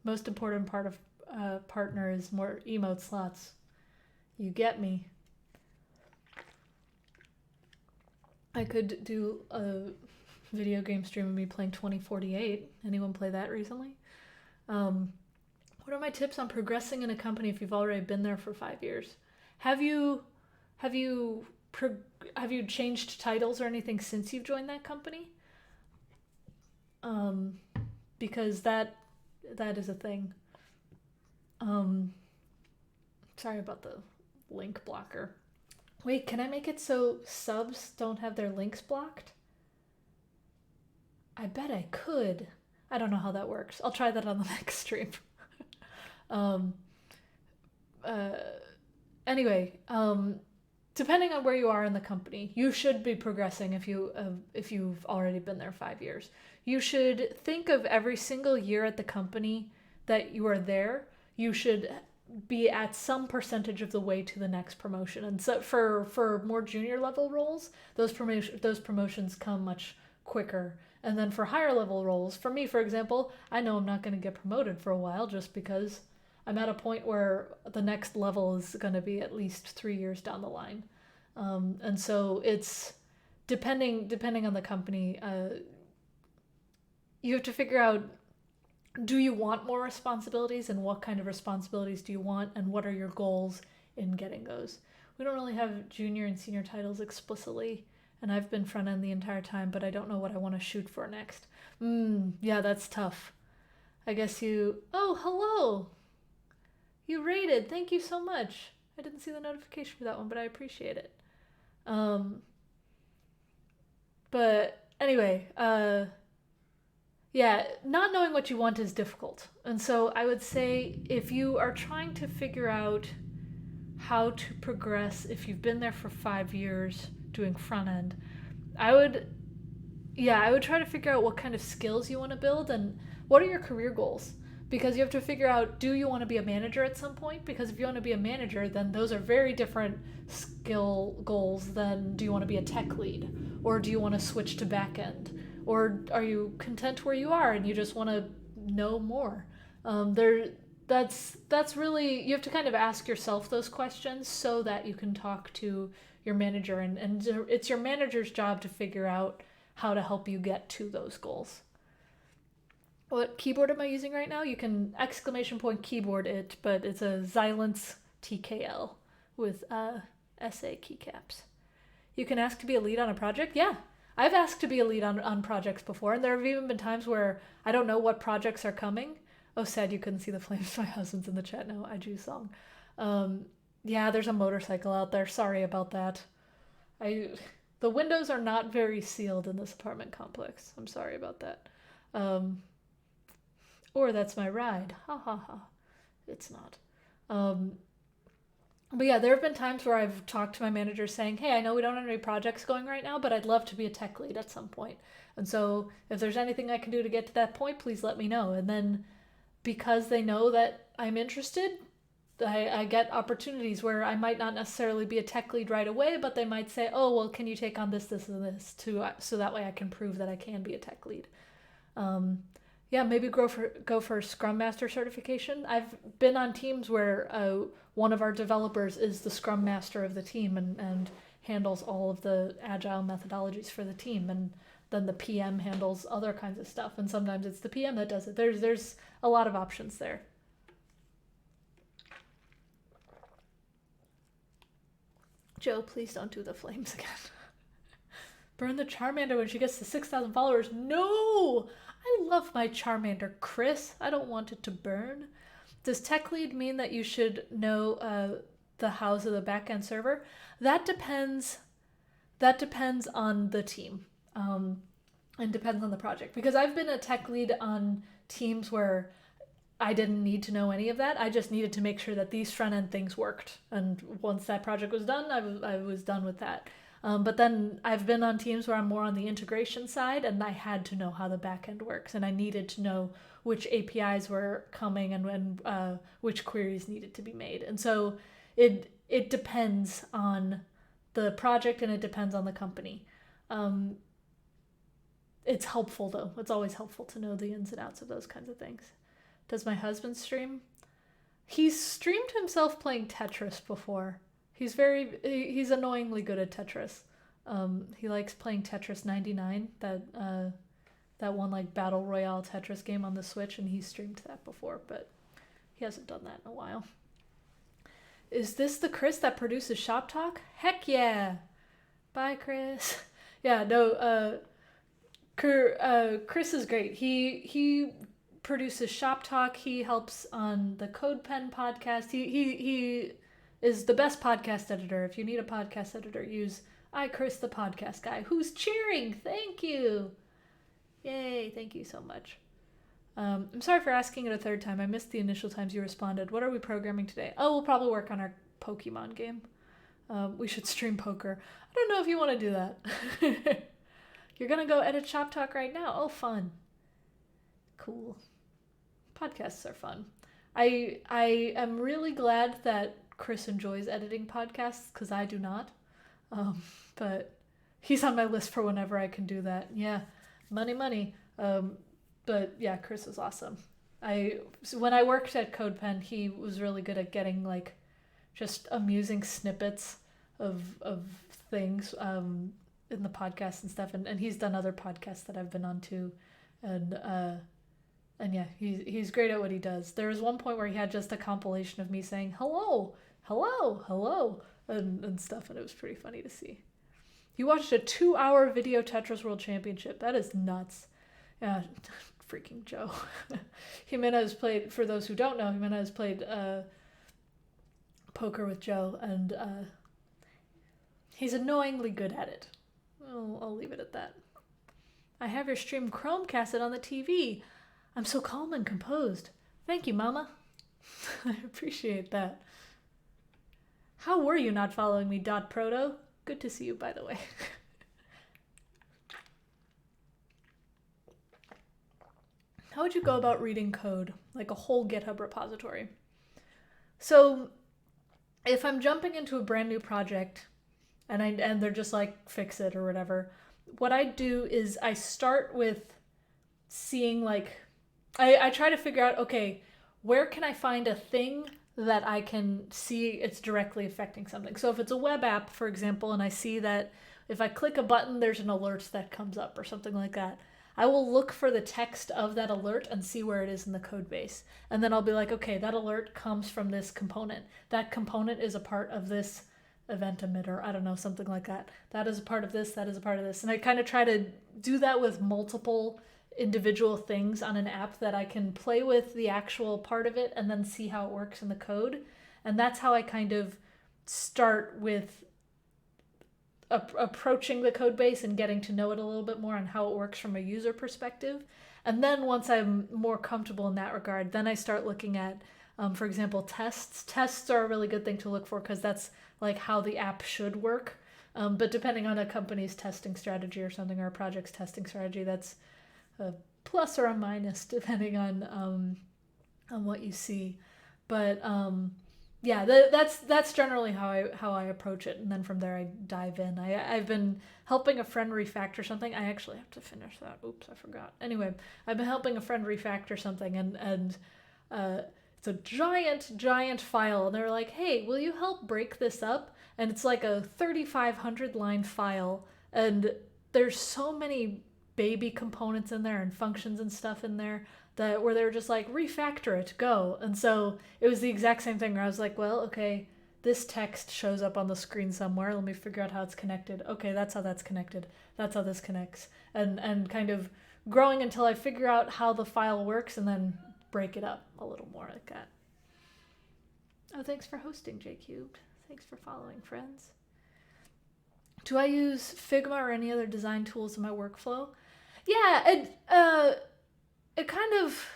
Most important part of partner is more emote slots. You get me. I could do a video game stream of me playing 2048. Anyone play that recently? What are my tips on progressing in a company if you've already been there for 5 years? Have you changed titles or anything since you've joined that company? Because that is a thing. Sorry about the link blocker. Wait, can I make it so subs don't have their links blocked? I bet I could. I don't know how that works. I'll try that on the next stream. Anyway, depending on where you are in the company, you should be progressing if you've already been there 5 years. You should think of every single year at the company that you are there, you should be at some percentage of the way to the next promotion. And so for more junior level roles, those promotions come much quicker. And then for higher level roles, for me, for example, I know I'm not going to get promoted for a while just because I'm at a point where the next level is going to be at least 3 years down the line. And so it's depending on the company, you have to figure out, do you want more responsibilities, and what kind of responsibilities do you want, and what are your goals in getting those? We don't really have junior and senior titles explicitly, and I've been front end the entire time, but I don't know what I want to shoot for next. Yeah, that's tough. I guess oh, hello! You rated, thank you so much. I didn't see the notification for that one, but I appreciate it. But anyway, yeah, not knowing what you want is difficult. And so I would say if you are trying to figure out how to progress, if you've been there for 5 years doing front end, I would try to figure out what kind of skills you want to build and what are your career goals. Because you have to figure out, do you want to be a manager at some point? Because if you want to be a manager, then those are very different skill goals than do you want to be a tech lead? Or do you want to switch to back end? Or are you content where you are and you just want to know more? That's really, you have to kind of ask yourself those questions so that you can talk to your manager, and it's your manager's job to figure out how to help you get to those goals. What keyboard am I using right now? You can !keyboard it, but it's a Xilinx TKL with SA keycaps. You can ask to be a lead on a project? Yeah. I've asked to be a lead on projects before, and there have even been times where I don't know what projects are coming. Oh, sad you couldn't see the flames. My husband's in the chat now. I do song. Yeah, there's a motorcycle out there. Sorry about that. The windows are not very sealed in this apartment complex. I'm sorry about that. Or that's my ride. Ha ha ha. It's not. But yeah, there have been times where I've talked to my manager saying, hey, I know we don't have any projects going right now, but I'd love to be a tech lead at some point. And so if there's anything I can do to get to that point, please let me know. And then because they know that I'm interested, I get opportunities where I might not necessarily be a tech lead right away, but they might say, oh, well, can you take on this, this, and this so that way I can prove that I can be a tech lead. Yeah, maybe go for Scrum Master certification. I've been on teams where one of our developers is the Scrum Master of the team and handles all of the agile methodologies for the team, and then the PM handles other kinds of stuff, and sometimes it's the PM that does it. There's a lot of options there. Joe, please don't do the flames again. Burn the Charmander when she gets to 6,000 followers. No! I love my Charmander, Chris. I don't want it to burn. Does tech lead mean that you should know the hows of the backend server? That depends. That depends on the team, and depends on the project. Because I've been a tech lead on teams where I didn't need to know any of that. I just needed to make sure that these front end things worked. And once that project was done, I was done with that. But then I've been on teams where I'm more on the integration side, and I had to know how the back end works, and I needed to know which APIs were coming and which queries needed to be made. And so it depends on the project, and it depends on the company. It's helpful though. It's always helpful to know the ins and outs of those kinds of things. Does my husband stream? He's streamed himself playing Tetris before. He's annoyingly good at Tetris. He likes playing Tetris 99, that one like battle royale Tetris game on the Switch, and he streamed that before, but he hasn't done that in a while. Is this the Chris that produces Shop Talk? Heck yeah! Bye, Chris. Yeah, no, Chris is great. He produces Shop Talk. He helps on the CodePen podcast. He is the best podcast editor. If you need a podcast editor, use Chris the podcast guy, who's cheering. Thank you. Yay, thank you so much. I'm sorry for asking it a third time. I missed the initial times you responded. What are we programming today? Oh, we'll probably work on our Pokemon game. We should stream poker. I don't know if you want to do that. You're going to go edit Shop Talk right now? Oh, fun. Cool. Podcasts are fun. I am really glad that Chris enjoys editing podcasts, because I do not. But he's on my list for whenever I can do that. Yeah, money. But yeah, Chris is awesome. When I worked at CodePen, he was really good at getting like just amusing snippets of things in the podcast and stuff. And he's done other podcasts that I've been on too. And yeah, he's great at what he does. There was one point where he had just a compilation of me saying hello and stuff, and it was pretty funny to see. You watched a 2-hour video Tetris World Championship. That is nuts. Yeah, freaking Joe. Jimenez played, for those who don't know, Jimenez played poker with Joe, and he's annoyingly good at it. I'll leave it at that. I have your stream Chromecasted on the TV. I'm so calm and composed. Thank you, Mama. I appreciate that. How were you not following me, Proto? Good to see you, by the way. How would you go about reading code, like a whole GitHub repository? So if I'm jumping into a brand new project and they're just like, fix it or whatever, what I do is I start with seeing like, I try to figure out, okay, where can I find a thing that I can see it's directly affecting something? So if it's a web app, for example, and I see that if I click a button, there's an alert that comes up or something like that, I will look for the text of that alert and see where it is in the code base. And then I'll be like, okay, that alert comes from this component. That component is a part of this event emitter. I don't know, something like that. That is a part of this, that is a part of this. And I kind of try to do that with multiple individual things on an app, that I can play with the actual part of it and then see how it works in the code. And that's how I kind of start with approaching the code base and getting to know it a little bit more on how it works from a user perspective. And then once I'm more comfortable in that regard, then I start looking at, for example, tests. Tests are a really good thing to look for, because that's like how the app should work. But depending on a company's testing strategy or something, or a project's testing strategy, that's a plus or a minus depending on what you see. But yeah, that's generally how I approach it, and then from there I dive in. I've been helping a friend refactor something. I actually have to finish that. Oops, I forgot. Anyway, I've been helping a friend refactor something, and it's a giant file, and they're like, hey, will you help break this up? And it's like a 3,500 line file, and there's so many baby components in there and functions and stuff in there where they were just like, refactor it, go. And so it was the exact same thing where I was like, well, okay, this text shows up on the screen somewhere. Let me figure out how it's connected. Okay, that's how that's connected. That's how this connects. And kind of growing until I figure out how the file works and then break it up a little more like that. Oh, thanks for hosting, JCubed. Thanks for following, friends. Do I use Figma or any other design tools in my workflow? Yeah, it kind of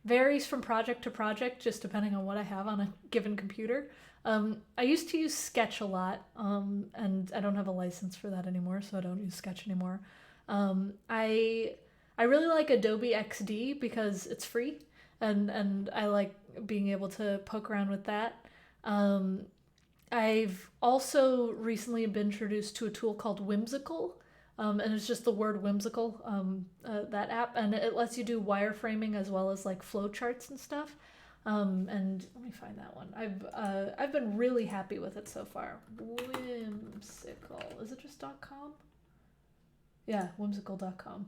varies from project to project, just depending on what I have on a given computer. I used to use Sketch a lot, and I don't have a license for that anymore, so I don't use Sketch anymore. I really like Adobe XD because it's free, and I like being able to poke around with that. I've also recently been introduced to a tool called Whimsical, and it's just the word whimsical, that app, and it lets you do wireframing as well as like flowcharts and stuff. And let me find that one. I've been really happy with it so far. Whimsical. Is it just .com? Yeah, whimsical.com.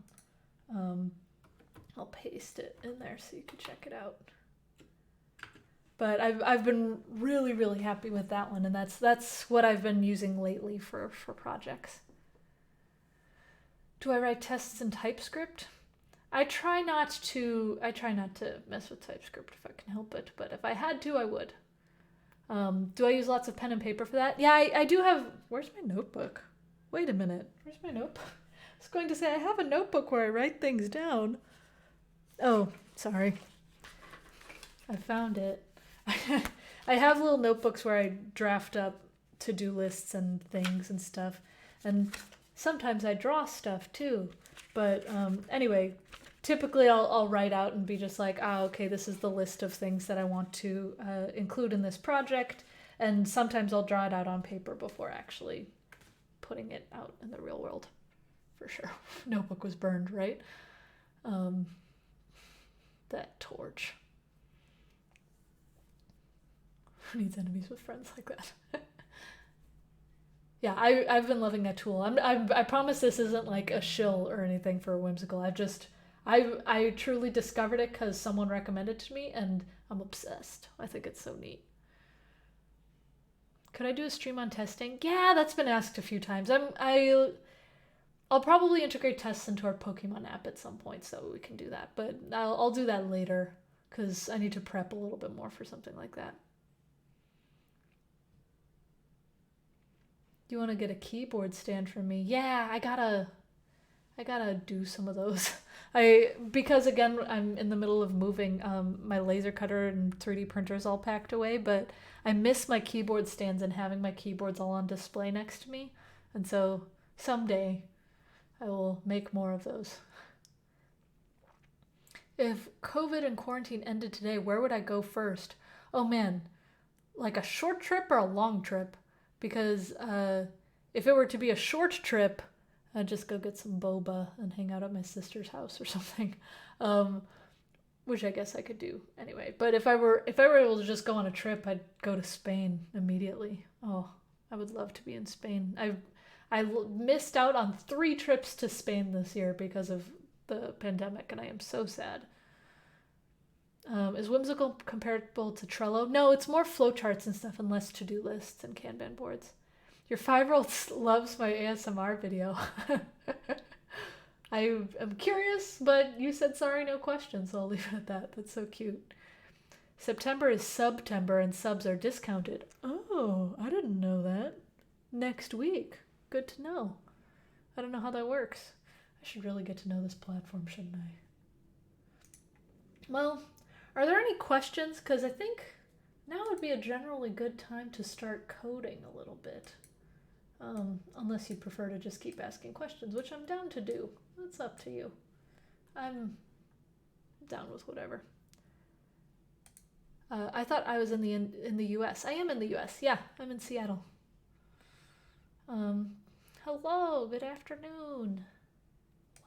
I'll paste it in there so you can check it out. But I've been really, really happy with that one, and that's what I've been using lately for projects. Do I write tests in TypeScript? I try not to mess with TypeScript if I can help it, but if I had to, I would. Do I use lots of pen and paper for that? Yeah, I do have. Where's my notebook? Wait a minute. Where's my notebook? I was going to say I have a notebook where I write things down. Oh, sorry. I found it. I have little notebooks where I draft up to-do lists and things and stuff, and sometimes I draw stuff too. But anyway, typically I'll write out and be just like, okay, this is the list of things that I want to include in this project, and sometimes I'll draw it out on paper before actually putting it out in the real world. For sure. Notebook was burned, right? That torch. Who needs enemies with friends like that? Yeah, I've been loving that tool. I promise this isn't like a shill or anything for Whimsical. I truly discovered it because someone recommended it to me, and I'm obsessed. I think it's so neat. Could I do a stream on testing? Yeah, that's been asked a few times. I'll probably integrate tests into our Pokemon app at some point, so we can do that. But I'll do that later because I need to prep a little bit more for something like that. Do you want to get a keyboard stand for me? Yeah, I gotta do some of those. Because again, I'm in the middle of moving. My laser cutter and 3D printer's all packed away, but I miss my keyboard stands and having my keyboards all on display next to me. And so someday I will make more of those. If COVID and quarantine ended today, where would I go first? Oh man, like a short trip or a long trip? Because if it were to be a short trip, I'd just go get some boba and hang out at my sister's house or something, which I guess I could do anyway. But if I were able to just go on a trip, I'd go to Spain immediately. Oh, I would love to be in Spain. I missed out on 3 trips to Spain this year because of the pandemic, and I am so sad. Is Whimsical comparable to Trello? No, it's more flowcharts and stuff and less to-do lists and Kanban boards. Your 5-year-old loves my ASMR video. I am curious, but you said sorry, no questions, so I'll leave it at that. That's so cute. September is Subtember and subs are discounted. Oh, I didn't know that. Next week. Good to know. I don't know how that works. I should really get to know this platform, shouldn't I? Well, are there any questions? Because I think now would be a generally good time to start coding a little bit. Unless you prefer to just keep asking questions, which I'm down to do. That's up to you. I'm down with whatever. I thought I was in the US. I am in the US. Yeah, I'm in Seattle. Hello, good afternoon.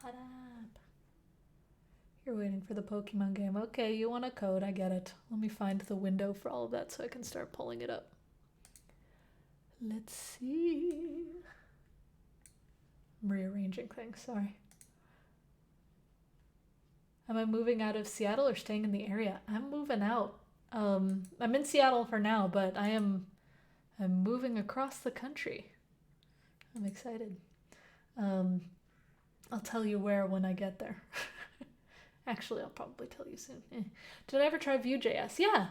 What up? You're waiting for the Pokemon game. Okay, you want to code, I get it. Let me find the window for all of that so I can start pulling it up. Let's see. I'm rearranging things, sorry. Am I moving out of Seattle or staying in the area? I'm moving out. I'm in Seattle for now, but I am I'm moving across the country. I'm excited. I'll tell you where when I get there. Actually, I'll probably tell you soon. Did I ever try Vue.js? Yeah.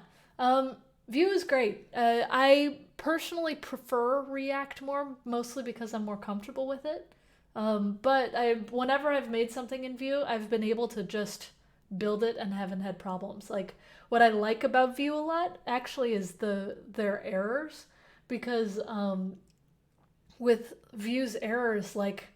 Vue is great. I personally prefer React more, mostly because I'm more comfortable with it. But whenever I've made something in Vue, I've been able to just build it and haven't had problems. Like, what I like about Vue a lot actually is their errors, because with Vue's errors, like,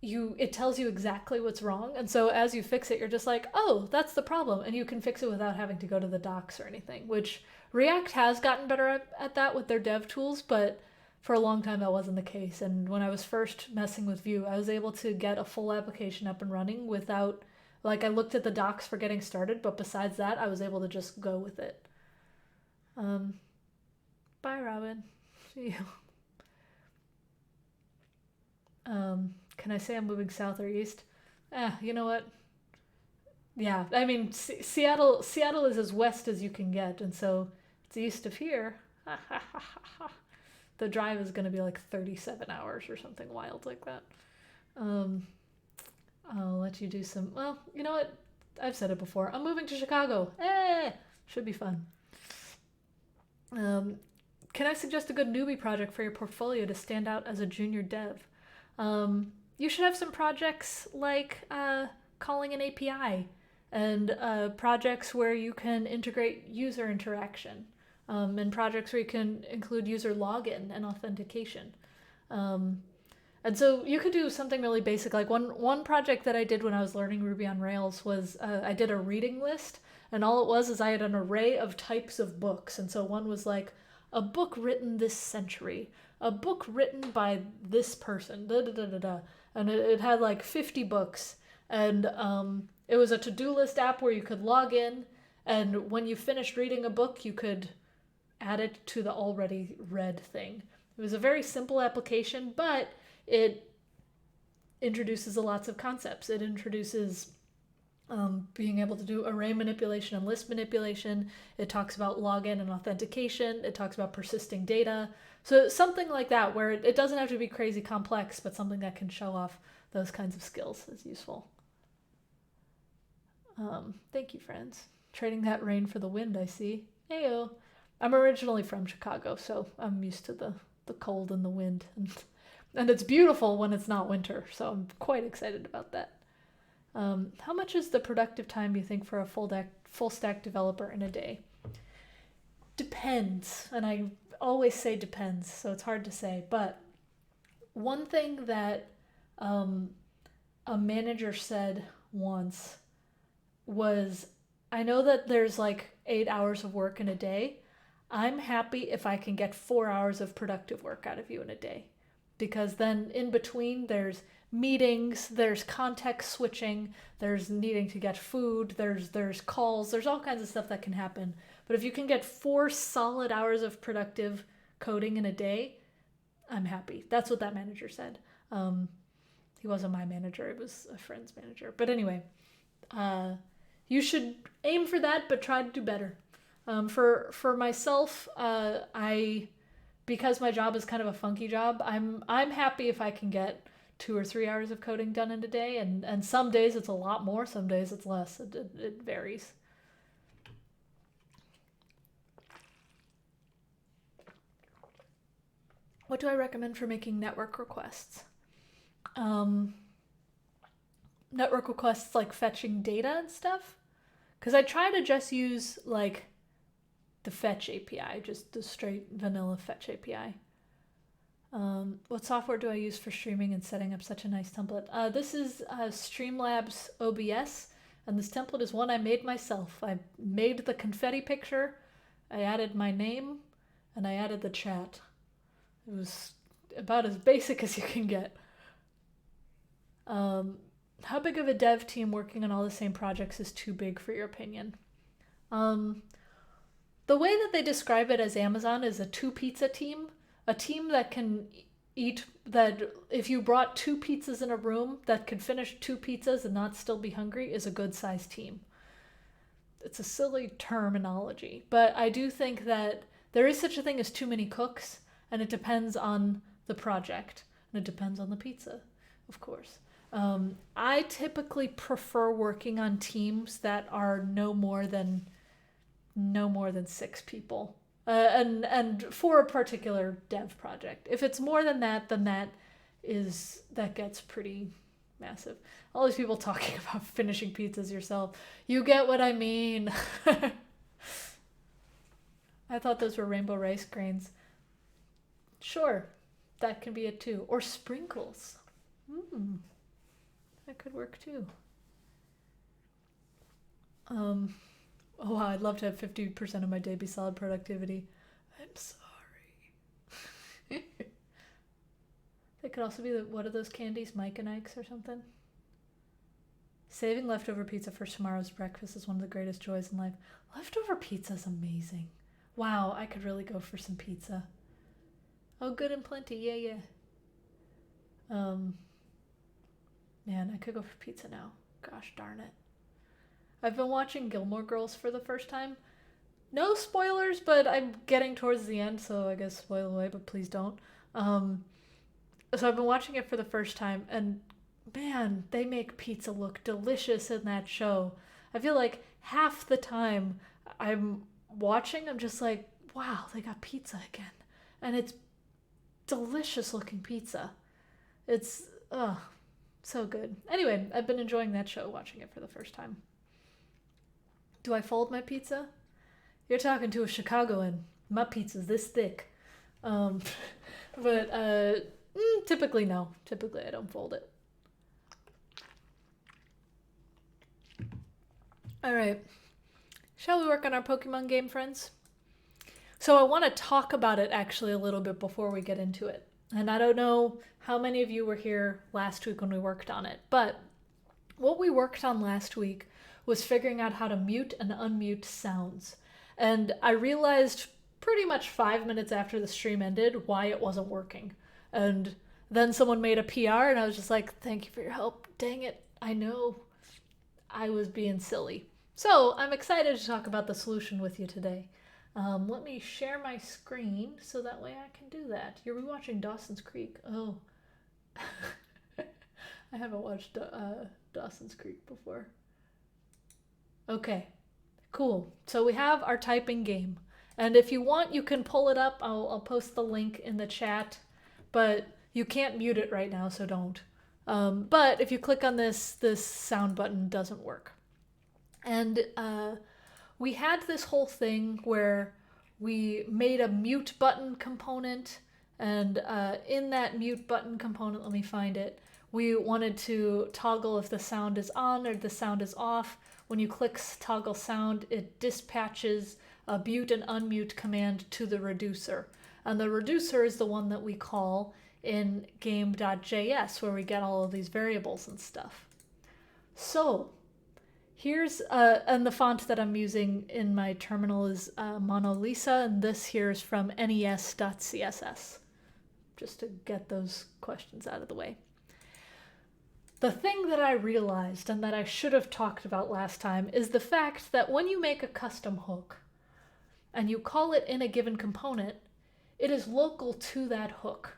it tells you exactly what's wrong, and so as you fix it, you're just like, oh, that's the problem, and you can fix it without having to go to the docs or anything, which React has gotten better at that with their dev tools, but for a long time that wasn't the case. And when I was first messing with Vue, I was able to get a full application up and running without, like, I looked at the docs for getting started, but besides that, I was able to just go with it. Bye, Robin. See you. Can I say I'm moving south or east? You know what? Yeah, I mean, Seattle is as west as you can get, and so it's east of here. The drive is going to be like 37 hours or something wild like that. I'll let you do some, well, you know what? I've said it before. I'm moving to Chicago. Should be fun. Can I suggest a good newbie project for your portfolio to stand out as a junior dev? You should have some projects like calling an API, and projects where you can integrate user interaction, and projects where you can include user login and authentication. And so you could do something really basic. Like one project that I did when I was learning Ruby on Rails was I did a reading list, and all it was is I had an array of types of books. And so one was like, a book written this century, a book written by this person, da da da da da. And it had like 50 books. And it was a to-do list app where you could log in, and when you finished reading a book, you could add it to the already read thing. It was a very simple application, but it introduces lots of concepts. It introduces being able to do array manipulation and list manipulation. It talks about login and authentication. It talks about persisting data. So something like that, where it doesn't have to be crazy complex, but something that can show off those kinds of skills is useful. Thank you, friends. Trading that rain for the wind, I see. Heyo. I'm originally from Chicago, so I'm used to the cold and the wind. And it's beautiful when it's not winter, so I'm quite excited about that. How much is the productive time you think for a full stack developer in a day? Depends, and I always say depends, so it's hard to say. But one thing that a manager said once was, I know that there's like 8 hours of work in a day. I'm happy if I can get 4 hours of productive work out of you in a day, because then in between there's meetings, there's context switching, there's needing to get food, there's calls, there's all kinds of stuff that can happen. But if you can get 4 solid hours of productive coding in a day, I'm happy. That's what that manager said. He wasn't my manager, it was a friend's manager. But anyway, you should aim for that, but try to do better. For myself, because my job is kind of a funky job, I'm happy if I can get 2 or 3 hours of coding done in a day, and some days it's a lot more, some days it's less. It varies. What do I recommend for making network requests? Network requests like fetching data and stuff, because I try to just use like the fetch API, just the straight vanilla fetch API. What software do I use for streaming and setting up such a nice template? This is Streamlabs OBS, and this template is one I made myself. I made the confetti picture, I added my name, and I added the chat. It was about as basic as you can get. How big of a dev team working on all the same projects is too big for your opinion? The way that they describe it as Amazon is a 2-pizza team. A team that can eat, that if you brought 2 pizzas in a room that could finish 2 pizzas and not still be hungry is a good sized team. It's a silly terminology, but I do think that there is such a thing as too many cooks, and it depends on the project, and it depends on the pizza, of course. I typically prefer working on teams that are no more than 6 people, and for a particular dev project. If it's more than that, then that gets pretty massive. All these people talking about finishing pizzas yourself. You get what I mean. I thought those were rainbow rice grains. Sure, that can be it too. Or sprinkles. That could work too. Oh wow, I'd love to have 50% of my day be solid productivity. I'm sorry. They could also be what are those candies, Mike and Ike's or something? Saving leftover pizza for tomorrow's breakfast is one of the greatest joys in life. Leftover pizza is amazing. Wow, I could really go for some pizza. Oh, good and plenty, yeah. Man, I could go for pizza now. Gosh darn it. I've been watching Gilmore Girls for the first time. No spoilers, but I'm getting towards the end, so I guess spoil away, but please don't. So I've been watching it for the first time, and man, they make pizza look delicious in that show. I feel like half the time I'm watching, I'm just like, wow, they got pizza again. And it's delicious looking pizza. It's, so good. Anyway, I've been enjoying that show, watching it for the first time. Do I fold my pizza? You're talking to a Chicagoan. My pizza's this thick. Typically no. Typically I don't fold it. Alright. Shall we work on our Pokemon game, friends? So I want to talk about it actually a little bit before we get into it. And I don't know how many of you were here last week when we worked on it, but what we worked on last week was figuring out how to mute and unmute sounds. And I realized pretty much 5 minutes after the stream ended why it wasn't working. And then someone made a PR and I was just like, thank you for your help. Dang it, I know I was being silly. So I'm excited to talk about the solution with you today. Let me share my screen so that way I can do that. You're rewatching Dawson's Creek. Oh. I haven't watched Dawson's Creek before. Okay, cool. So we have our typing game. And if you want, you can pull it up. I'll post the link in the chat. But you can't mute it right now, so don't. But if you click on this sound button doesn't work. And we had this whole thing where we made a mute button component, and in that mute button component, let me find it, we wanted to toggle if the sound is on or the sound is off. When you click toggle sound, it dispatches a mute and unmute command to the reducer. And the reducer is the one that we call in game.js, where we get all of these variables and stuff. So here's, and the font that I'm using in my terminal is Mona Lisa, and this here is from nes.css, just to get those questions out of the way. The thing that I realized and that I should have talked about last time is the fact that when you make a custom hook and you call it in a given component, it is local to that hook.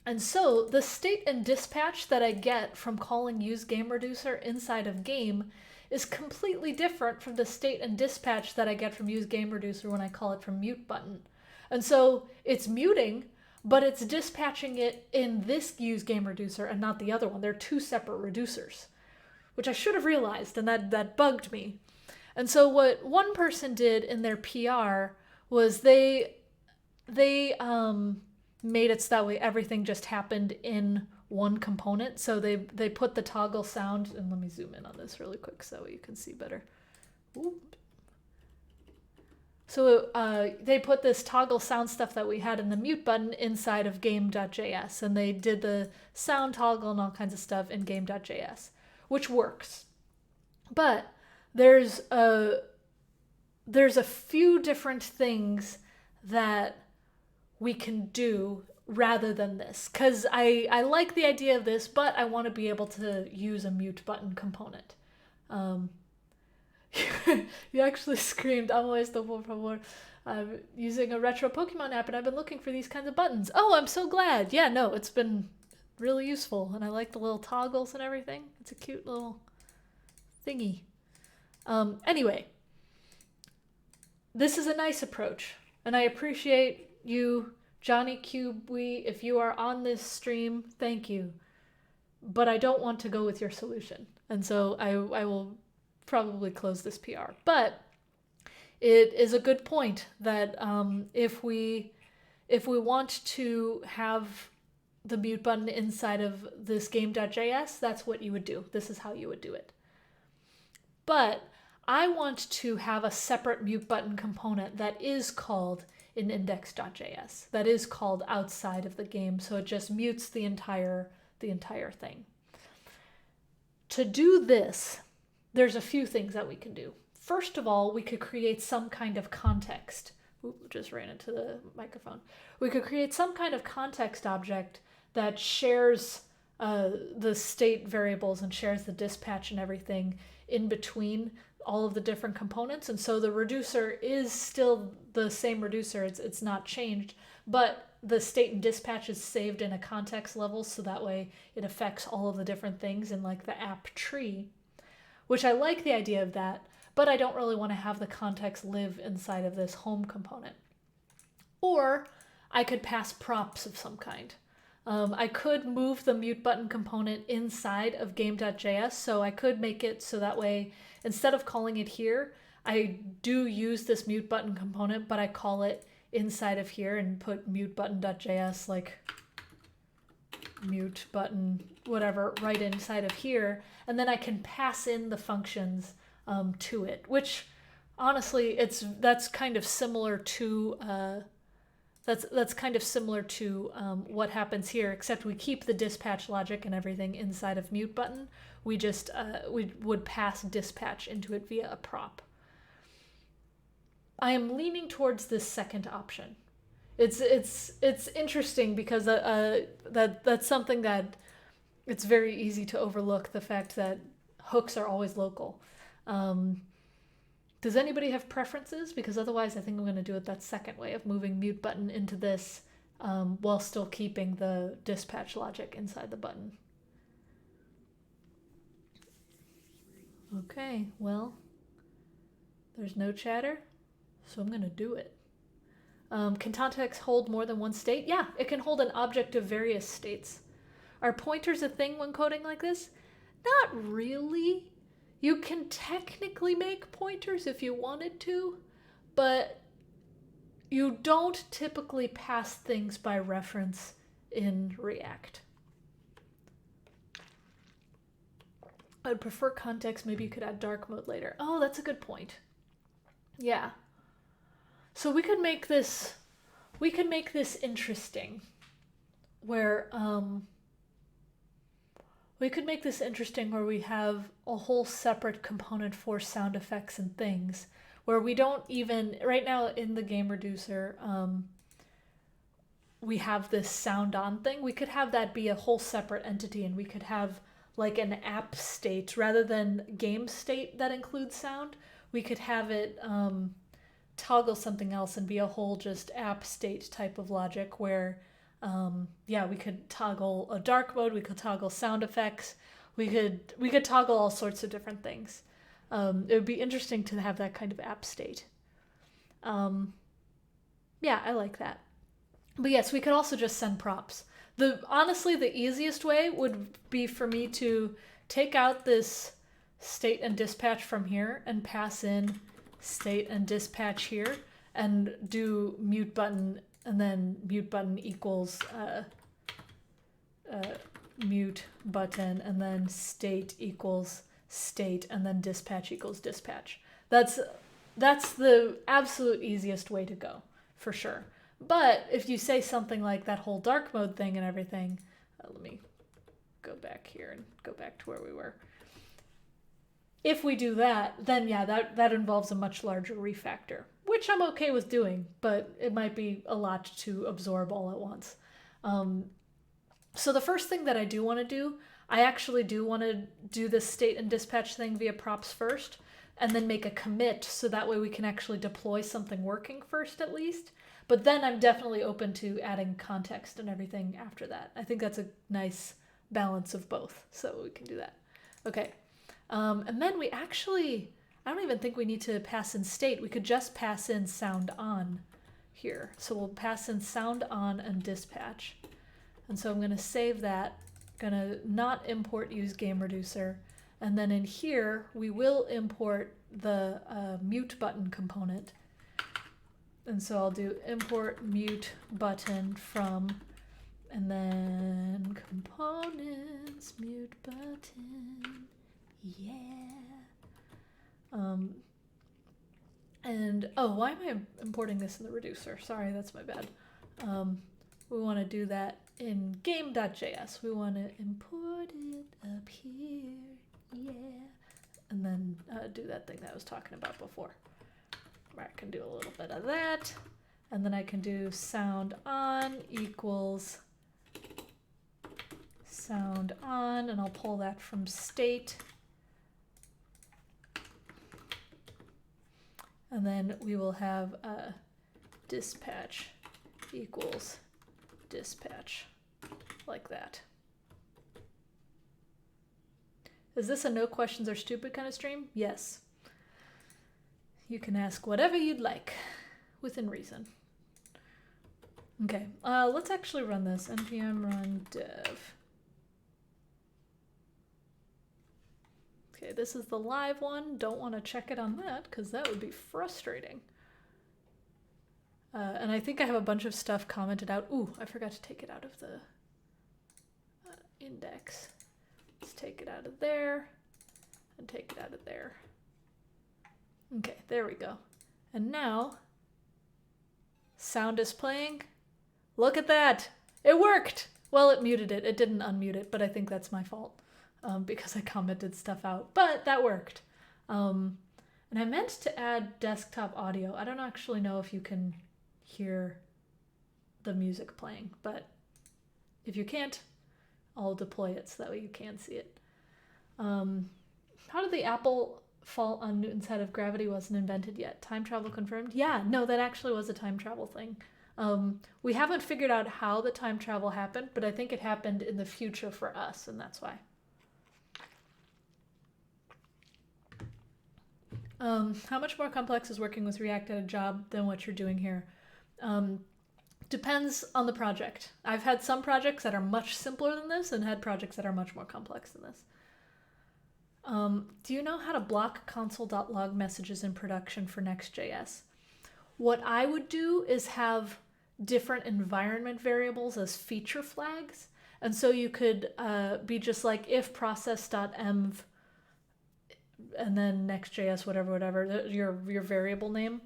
And so the state and dispatch that I get from calling useGameReducer inside of game is completely different from the state and dispatch that I get from useGameReducer when I call it from mute button. And so it's muting, but it's dispatching it in this useGameReducer and not the other one. They're two separate reducers, which I should have realized, and that bugged me. And so what one person did in their PR was they made it so that way everything just happened in one component. So they put the toggle sound, and let me zoom in on this really quick so you can see better. Ooh. So they put this toggle sound stuff that we had in the mute button inside of game.js, and they did the sound toggle and all kinds of stuff in game.js, which works. But there's a few different things that we can do rather than this, because I like the idea of this, but I want to be able to use a mute button component. You actually screamed, "Amo esto, por favor." I'm using a retro Pokemon app and I've been looking for these kinds of buttons. Oh, I'm so glad. Yeah, no, it's been really useful. And I like the little toggles and everything. It's a cute little thingy. Anyway, this is a nice approach. And I appreciate you, Johnny QB. If you are on this stream, thank you. But I don't want to go with your solution. And so I will probably close this PR. But it is a good point that if we want to have the mute button inside of this game.js, that's what you would do. This is how you would do it. But I want to have a separate mute button component that is called in index.js, that is called outside of the game, so it just mutes the entire thing. To do this, there's a few things that we can do. First of all, we could create some kind of context. Oop, just ran into the microphone. We could create some kind of context object that shares the state variables and shares the dispatch and everything in between all of the different components. And so the reducer is still the same reducer. It's not changed, but the state and dispatch is saved in a context level, so that way it affects all of the different things in like the app tree, which I like the idea of that, but I don't really want to have the context live inside of this home component. Or I could pass props of some kind. I could move the mute button component inside of game.js, so I could make it so that way, instead of calling it here, I do use this mute button component, but I call it inside of here and put mute button.js, like mute button, whatever, right inside of here. And then I can pass in the functions to it, which honestly, that's kind of similar to what happens here, except we keep the dispatch logic and everything inside of mute button. We just we would pass dispatch into it via a prop. I am leaning towards this second option. It's interesting because that's something that it's very easy to overlook, the fact that hooks are always local. Does anybody have preferences? Because otherwise I think I'm going to do it that second way of moving mute button into this while still keeping the dispatch logic inside the button. Okay, well, there's no chatter, so I'm going to do it. Can context hold more than one state? Yeah, it can hold an object of various states. Are pointers a thing when coding like this? Not really. You can technically make pointers if you wanted to, but you don't typically pass things by reference in React. I'd prefer context. Maybe you could add dark mode later. Oh, that's a good point. Yeah. So we could make this interesting, where we have a whole separate component for sound effects and things, where we don't even, right now in the game reducer, we have this sound on thing. We could have that be a whole separate entity, and we could have like an app state rather than game state that includes sound. We could have it toggle something else and be a whole just app state type of logic where we could toggle a dark mode, we could toggle sound effects, we could toggle all sorts of different things. It would be interesting to have that kind of app state. Yeah, I like that. But yes, we could also just send props. Honestly, the easiest way would be for me to take out this state and dispatch from here and pass in state and dispatch here and do mute button, and then mute button equals mute button, and then state equals state, and then dispatch equals dispatch. That's the absolute easiest way to go, for sure. But if you say something like that whole dark mode thing and everything, let me go back here and go back to where we were. If we do that, then yeah, that involves a much larger refactor, which I'm okay with doing, but it might be a lot to absorb all at once. So the first thing that I do want to do, I actually do want to do this state and dispatch thing via props first, and then make a commit so that way we can actually deploy something working first at least. But then I'm definitely open to adding context and everything after that. I think that's a nice balance of both, so we can do that. Okay, and then we actually, I don't even think we need to pass in state. We could just pass in sound on here. So we'll pass in sound on and dispatch. And so I'm going to save that, going to not import use game reducer. And then in here, we will import the mute button component. And so I'll do import mute button from, and then components, mute button, yeah. And, oh, why am I importing this in the reducer? Sorry, that's my bad. We want to do that in game.js. We want to import it up here. Yeah, and then do that thing that I was talking about before. I can do a little bit of that, and then I can do sound on equals sound on, and I'll pull that from state. And then we will have dispatch equals dispatch, like that. Is this a no questions are stupid kind of stream? Yes. You can ask whatever you'd like, within reason. Okay, let's actually run this. npm run dev. Okay, this is the live one. Don't want to check it on that because that would be frustrating. And I think I have a bunch of stuff commented out. Ooh, I forgot to take it out of the index. Let's take it out of there and take it out of there. Okay, there we go. And now, sound is playing. Look at that! It worked! Well, it muted it. It didn't unmute it, but I think that's my fault because I commented stuff out. But that worked. And I meant to add desktop audio. I don't actually know if you can hear the music playing, but if you can't, I'll deploy it so that way you can see it. How did the apple fall on Newton's head if gravity wasn't invented yet? Time travel confirmed? Yeah, no, that actually was a time travel thing. We haven't figured out how the time travel happened, but I think it happened in the future for us, and that's why. How much more complex is working with React at a job than what you're doing here? Depends on the project. I've had some projects that are much simpler than this and had projects that are much more complex than this. Do you know how to block console.log messages in production for Next.js? What I would do is have different environment variables as feature flags. And so you could be just like if process.env and then Next.js, whatever, your variable name.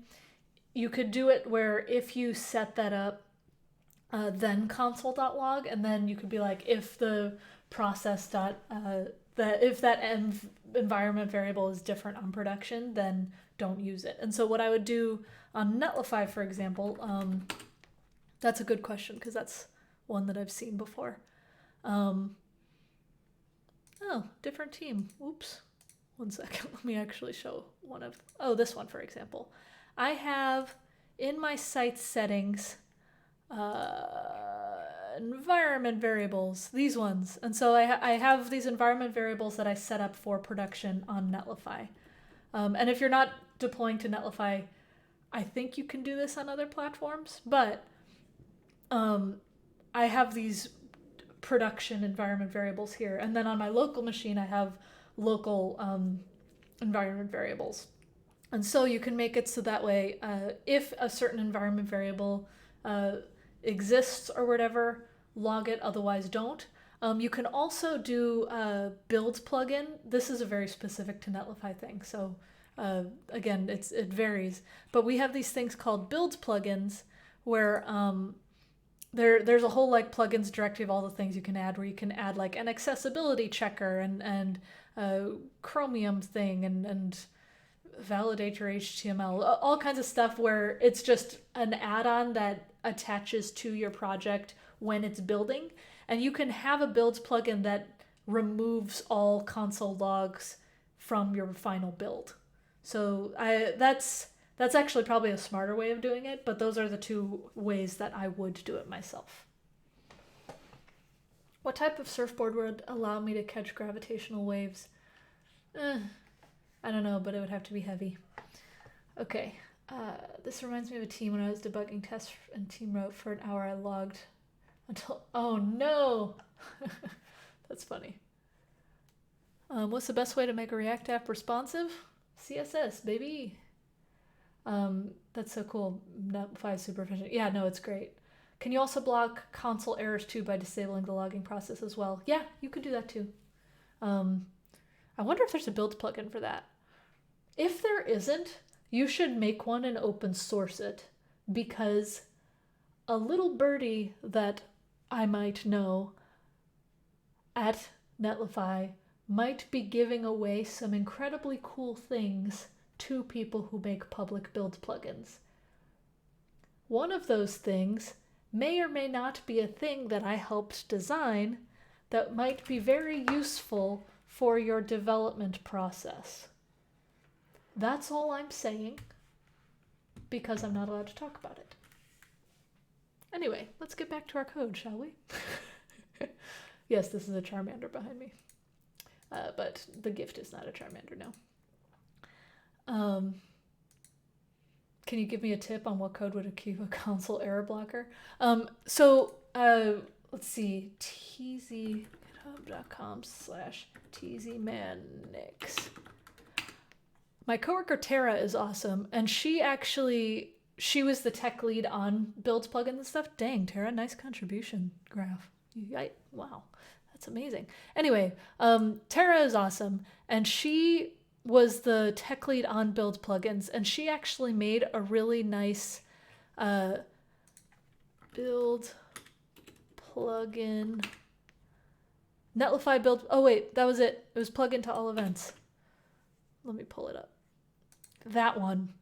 You could do it where if you set that up, then console.log, and then you could be like, if the process if that environment variable is different on production, then don't use it. And so what I would do on Netlify, for example, that's a good question because that's one that I've seen before. Oh, different team. Oops. 1 second. Let me actually show one of, this one, for example. I have in my site settings, environment variables, these ones. And so I have these environment variables that I set up for production on Netlify. And if you're not deploying to Netlify, I think you can do this on other platforms, but I have these production environment variables here. And then on my local machine, I have local environment variables. And so you can make it so that way, if a certain environment variable exists or whatever, log it, otherwise don't. You can also do builds plugin. This is a very specific to Netlify thing. So again, it varies. But we have these things called builds plugins where there's a whole like plugins directory of all the things you can add, where you can add like an accessibility checker and Chromium thing and validate your HTML, all kinds of stuff where it's just an add-on that attaches to your project when it's building. And you can have a builds plugin that removes all console logs from your final build. So that's actually probably a smarter way of doing it, but those are the two ways that I would do it myself. What type of surfboard would allow me to catch gravitational waves? I don't know, but it would have to be heavy. Okay, this reminds me of a team when I was debugging tests and team wrote for an hour. I logged until, oh no! That's funny. What's the best way to make a React app responsive? CSS, baby. That's so cool. Netlify is super efficient. Yeah, no, it's great. Can you also block console errors too by disabling the logging process as well? Yeah, you can do that too. I wonder if there's a build plugin for that. If there isn't, you should make one and open source it, because a little birdie that I might know at Netlify might be giving away some incredibly cool things to people who make public build plugins. One of those things may or may not be a thing that I helped design that might be very useful for your development process. That's all I'm saying, because I'm not allowed to talk about it. Anyway, let's get back to our code, shall we? Yes, this is a Charmander behind me. But the gift is not a Charmander, no. Can you give me a tip on what code would keep a console error blocker? Let's see, github.com/tzmannix. My coworker Tara is awesome, and she was the tech lead on build plugins and stuff. Dang, Tara, nice contribution, Graph. Wow, that's amazing. Anyway, Tara is awesome, and she was the tech lead on build plugins, and she actually made a really nice build plugin. Netlify build, oh wait, that was it. It was plugin to all events. Let me pull it up. That one.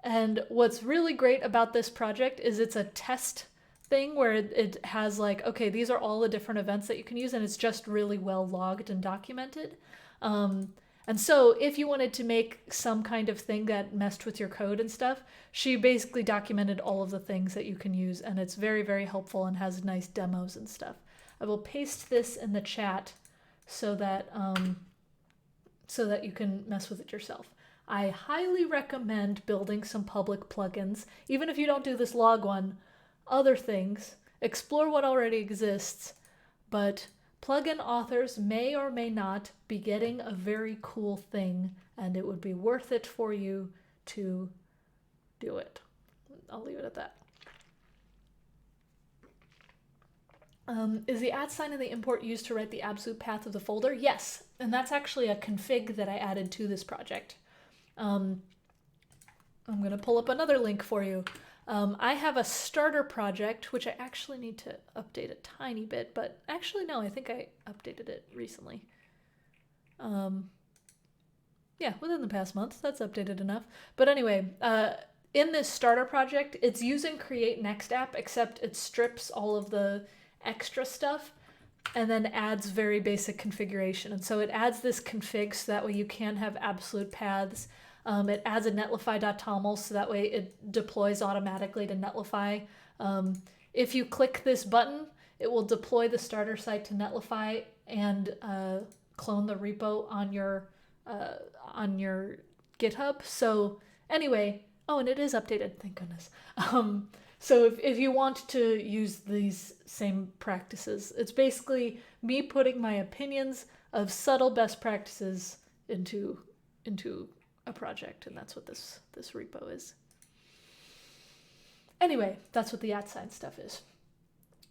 And what's really great about this project is it's a test thing where it has like, okay, these are all the different events that you can use, and it's just really well logged and documented. And so if you wanted to make some kind of thing that messed with your code and stuff, she basically documented all of the things that you can use, and it's very, very helpful and has nice demos and stuff. I will paste this in the chat so that you can mess with it yourself. I highly recommend building some public plugins, even if you don't do this log one, other things, explore what already exists, but plugin authors may or may not be getting a very cool thing, and it would be worth it for you to do it. I'll leave it at that. Is the @ sign in the import used to write the absolute path of the folder? Yes, and that's actually a config that I added to this project. I'm going to pull up another link for you. I have a starter project, which I actually need to update a tiny bit, but actually no, I think I updated it recently. Yeah, within the past month, that's updated enough. But anyway, in this starter project, it's using Create Next App, except it strips all of the extra stuff and then adds very basic configuration. And so it adds this config so that way you can have absolute paths. It adds a netlify.toml so that way it deploys automatically to Netlify. If you click this button, it will deploy the starter site to Netlify and clone the repo on your GitHub. So anyway, oh, and it is updated, thank goodness. So if you want to use these same practices, it's basically me putting my opinions of subtle best practices into a project, and that's what this repo is. Anyway, that's what the @ sign stuff is.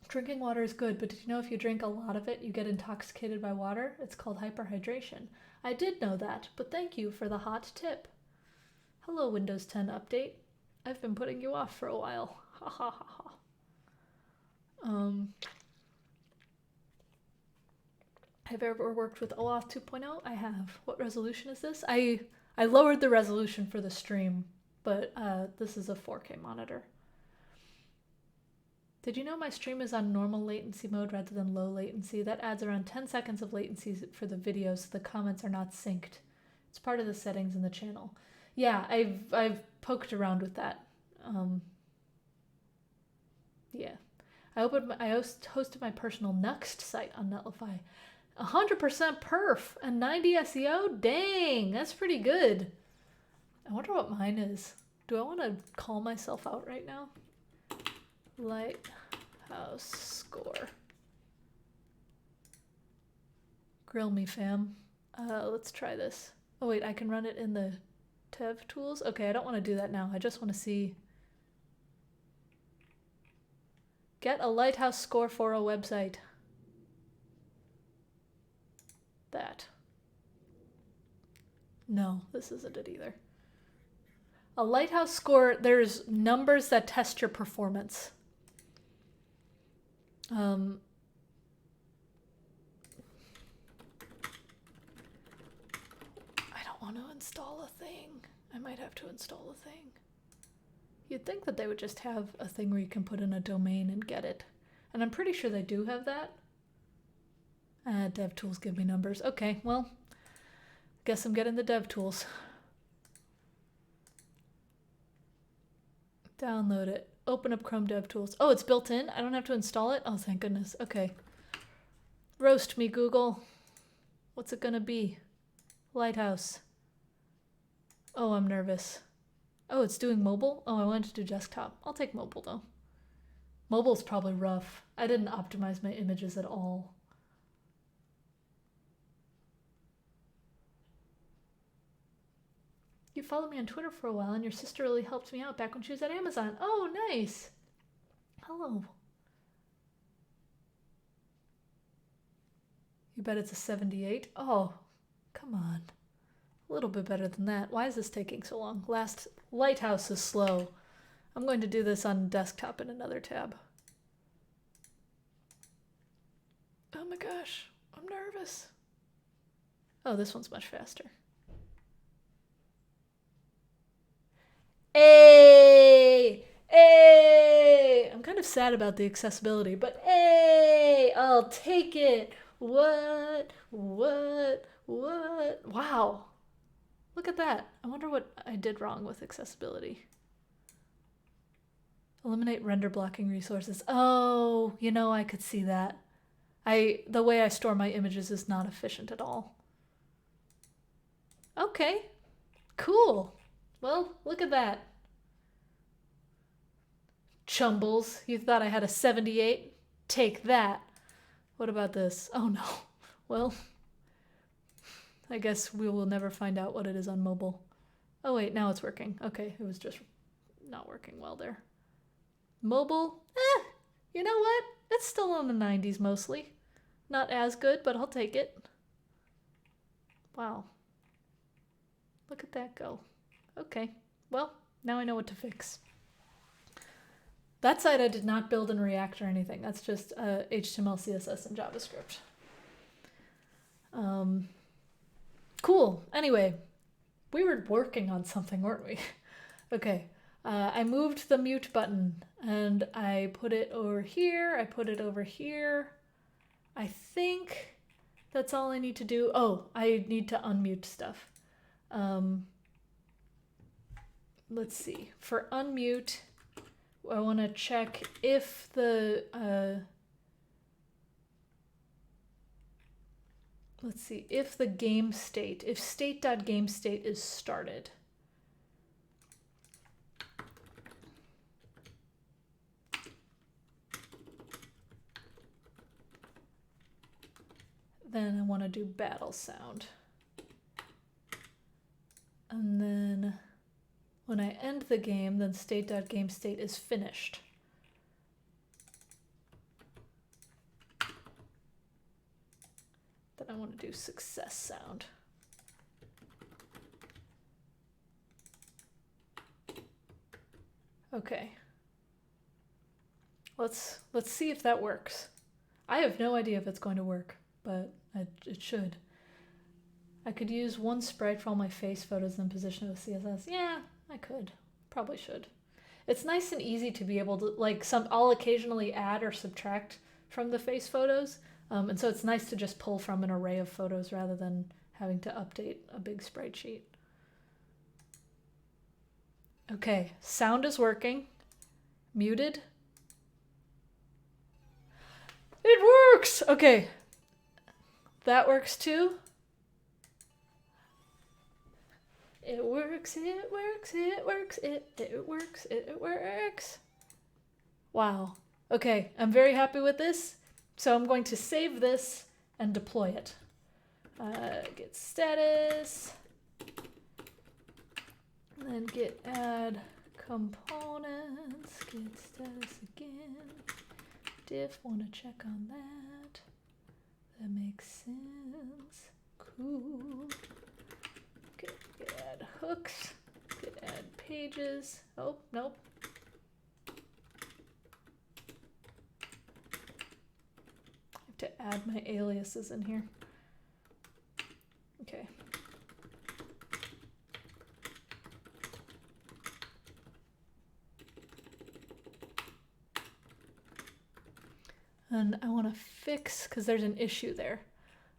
Drinking water is good, but did you know if you drink a lot of it, you get intoxicated by water? It's called hyperhydration. I did know that, but thank you for the hot tip. Hello, Windows 10 update. I've been putting you off for a while. Ha ha ha ha. Have you ever worked with OAuth 2.0? I have. What resolution is this? I lowered the resolution for the stream, but this is a 4K monitor. Did you know my stream is on normal latency mode rather than low latency? That adds around 10 seconds of latency for the video, so the comments are not synced. It's part of the settings in the channel. Yeah, I've poked around with that. Yeah. I hosted my personal Nuxt site on Netlify. 100% perf and 90 SEO? Dang, that's pretty good. I wonder what mine is. Do I want to call myself out right now? Lighthouse score. Grill me, fam. Let's try this. Oh wait, I can run it in the Tev tools? Okay, I don't want to do that now. I just want to see. Get a lighthouse score for a website. That. No, this isn't it either. A lighthouse score, there's numbers that test your performance. I don't want to install a thing. I might have to install a thing. You'd think that they would just have a thing where you can put in a domain and get it. And I'm pretty sure they do have that. DevTools give me numbers. Okay, well, guess I'm getting the DevTools. Download it. Open up Chrome DevTools. Oh, it's built in? I don't have to install it? Oh, thank goodness. Okay. Roast me, Google. What's it gonna be? Lighthouse. Oh, I'm nervous. Oh, it's doing mobile? Oh, I wanted to do desktop. I'll take mobile, though. Mobile's probably rough. I didn't optimize my images at all. You followed me on Twitter for a while, and your sister really helped me out back when she was at Amazon. Oh, nice. Hello. You bet it's a 78? Oh, come on. A little bit better than that. Why is this taking so long? Last Lighthouse is slow. I'm going to do this on desktop in another tab. Oh my gosh, I'm nervous. Oh, this one's much faster. Hey! Hey! I'm kind of sad about the accessibility, but hey! I'll take it. What? Wow. Look at that. I wonder what I did wrong with accessibility. Eliminate render blocking resources. Oh, you know, I could see that. The way I store my images is not efficient at all. Okay, cool. Well, look at that. Chumbles, you thought I had a 78? Take that. What about this? Oh no. Well, I guess we will never find out what it is on mobile. Oh wait, now it's working. Okay, it was just not working well there. Mobile? You know what? It's still on the 90s mostly. Not as good, but I'll take it. Wow. Look at that go. Okay, well, now I know what to fix. That site I did not build in React or anything. That's just HTML, CSS, and JavaScript. Cool. Anyway, we were working on something, weren't we? Okay. I moved the mute button and I put it over here. I put it over here. I think that's all I need to do. Oh, I need to unmute stuff. Let's see. For unmute, I want to check if the let's see, if the game state, if state.gamestate is started. Then I want to do battle sound. And then when I end the game, then state.gamestate is finished. Then I want to do success sound. Okay. Let's see if that works. I have no idea if it's going to work, but it should. I could use one sprite for all my face photos and position it with CSS. Yeah, I could. Probably should. It's nice and easy to be able to, like, I'll occasionally add or subtract from the face photos. And so it's nice to just pull from an array of photos rather than having to update a big sprite sheet. Okay, sound is working. Muted. It works! Okay. That works too. It works, it works, it works, it works, it works. Wow. Okay, I'm very happy with this. So I'm going to save this and deploy it. Git status. And then git add components. Git status again. Diff, want to check on that. That makes sense. Cool. Git add hooks. Git add pages. Oh, nope. I have to add my aliases in here. Okay. And I want to fix, because there's an issue there.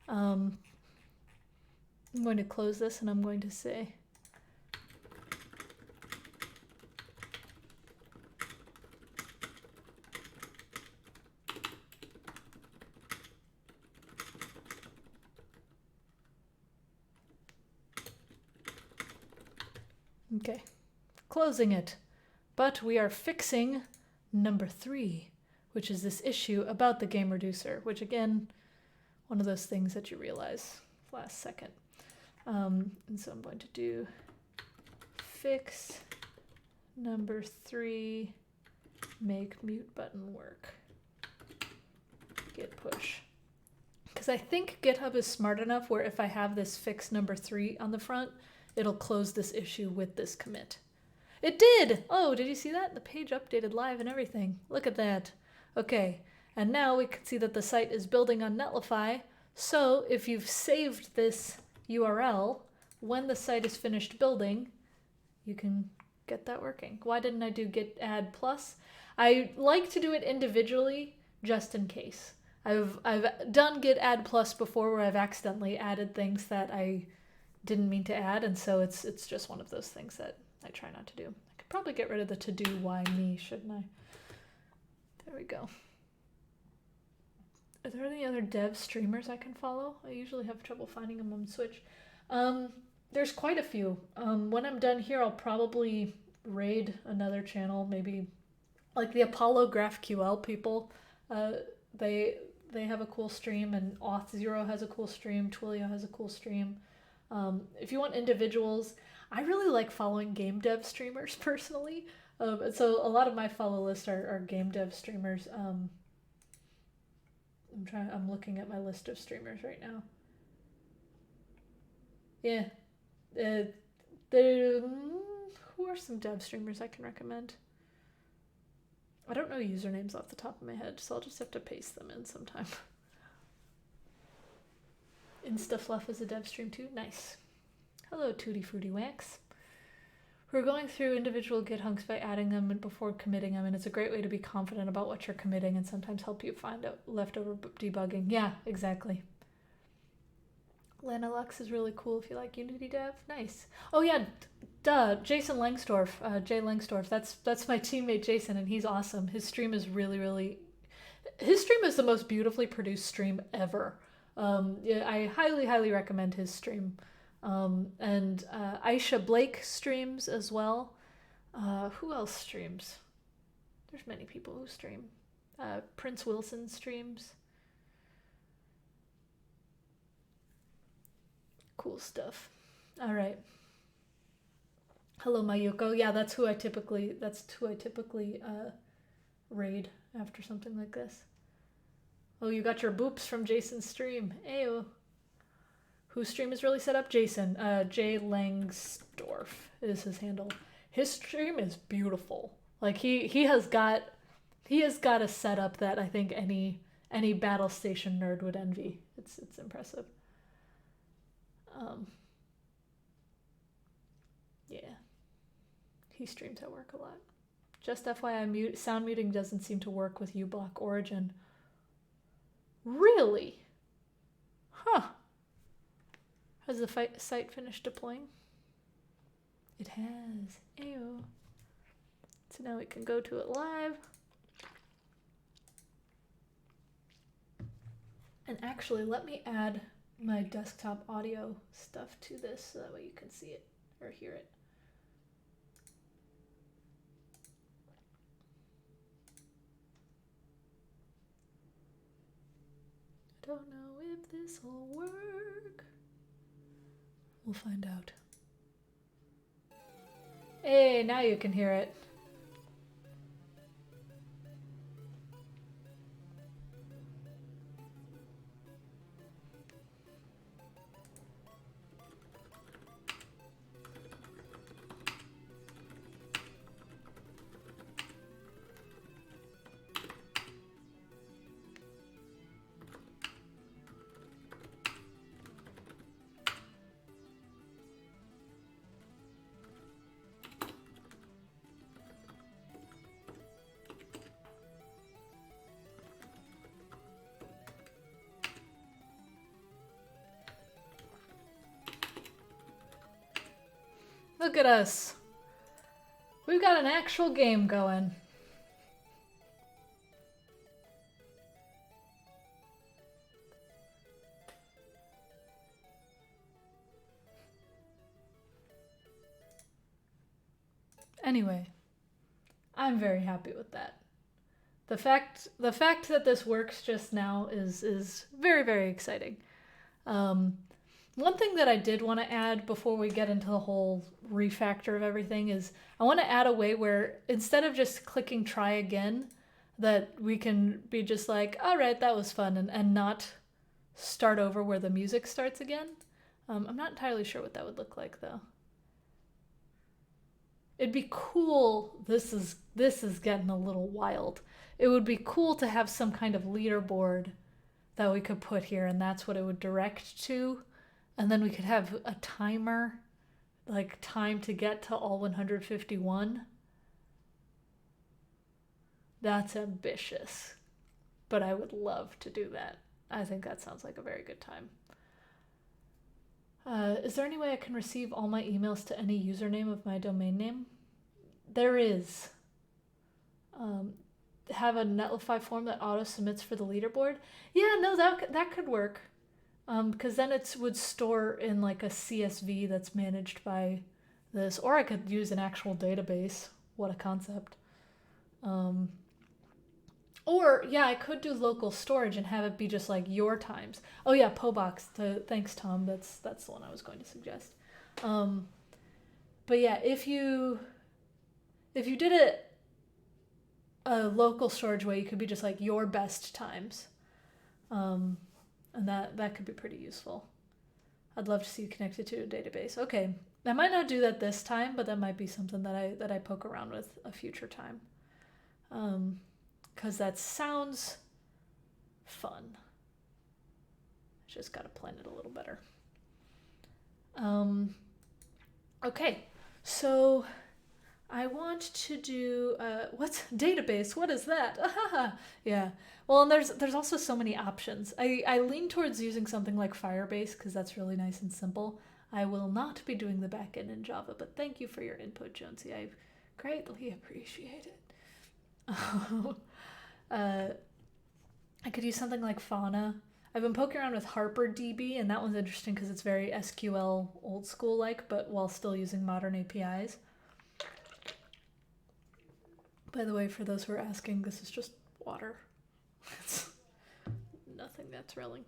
I'm going to close this and I'm going to say okay, closing it. But we are fixing number 3, which is this issue about the game reducer, which again, one of those things that you realize last second. And so I'm going to do fix number 3, make mute button work. Git push. Because I think GitHub is smart enough where if I have this fix number 3 on the front, it'll close this issue with this commit. It did! Oh, did you see that? The page updated live and everything. Look at that. Okay, and now we can see that the site is building on Netlify. So if you've saved this URL, when the site is finished building, you can get that working. Why didn't I do git add plus? I like to do it individually just in case. I've done git add plus before where I've accidentally added things that I didn't mean to add, and so it's just one of those things that I try not to do. I could probably get rid of the to do why me, shouldn't I? There we go. Are there any other dev streamers I can follow? I usually have trouble finding them on Switch. There's quite a few. When I'm done here, I'll probably raid another channel, maybe like the Apollo GraphQL people. They have a cool stream, and Auth0 has a cool stream. Twilio has a cool stream. If you want individuals, I really like following game dev streamers personally. So a lot of my follow list are game dev streamers. I'm looking at my list of streamers right now. Yeah. Who are some dev streamers I can recommend? I don't know usernames off the top of my head, so I'll just have to paste them in sometime. InstaFluff is a dev stream too. Nice. Hello, Tutti Frutti Wax. We're going through individual Git hunks by adding them before committing them, and it's a great way to be confident about what you're committing and sometimes help you find out leftover debugging. Yeah, exactly. Lanalux is really cool if you like Unity dev. Nice. Oh yeah, duh, Jason Langsdorff, Jay Langsdorff. That's my teammate Jason, and he's awesome. His stream is his stream is the most beautifully produced stream ever. Yeah, I highly recommend his stream. And Aisha Blake streams as well. Who else streams? There's many people who stream. Prince Wilson streams. Cool stuff. All right. Hello, Mayuko. Yeah, that's who I typically raid after something like this. Oh, you got your boops from Jason's stream. Ayo. Whose stream is really set up? Jason. Jay Langsdorff is his handle. His stream is beautiful. Like he has got a setup that I think any battle station nerd would envy. It's impressive. Yeah. He streams at work a lot. Just FYI, sound muting doesn't seem to work with uBlock Origin. Really? Huh. Has the site finished deploying? It has. Ew. So now we can go to it live. And actually, let me add my desktop audio stuff to this so that way you can see it or hear it. Don't know if this will work. We'll find out. Hey, now you can hear it. Look at us. We've got an actual game going. Anyway, I'm very happy with that. The fact that this works just now is very, very exciting. One thing that I did want to add before we get into the whole refactor of everything is I want to add a way where instead of just clicking try again, that we can be just like, all right, that was fun, and not start over where the music starts again. I'm not entirely sure what that would look like though. It'd be cool. This is getting a little wild. It would be cool to have some kind of leaderboard that we could put here, and that's what it would direct to. And then we could have a timer, like time to get to all 151. That's ambitious, but I would love to do that. I think that sounds like a very good time. Is there any way I can receive all my emails to any username of my domain name? There is. Have a Netlify form that auto submits for the leaderboard? Yeah, no, that could work. Because then it would store in like a CSV that's managed by this, or I could use an actual database. What a concept. Or yeah, I could do local storage and have it be just like your times. Oh yeah, Pobox. Thanks, Tom. That's the one I was going to suggest. But yeah, if you did it a local storage way, you could be just like your best times. And that could be pretty useful. I'd love to see you connected to a database. Okay, I might not do that this time, but that might be something that I poke around with a future time. Because that sounds fun. Just got to plan it a little better. Okay, so I want to do, what's database? What is that? Yeah. Well, and there's also so many options. I lean towards using something like Firebase because that's really nice and simple. I will not be doing the backend in Java, but thank you for your input, Jonesy. I greatly appreciate it. I could use something like Fauna. I've been poking around with HarperDB, and that one's interesting because it's very SQL old school like, but while still using modern APIs. By the way, for those who are asking, this is just water. It's nothing that thrilling.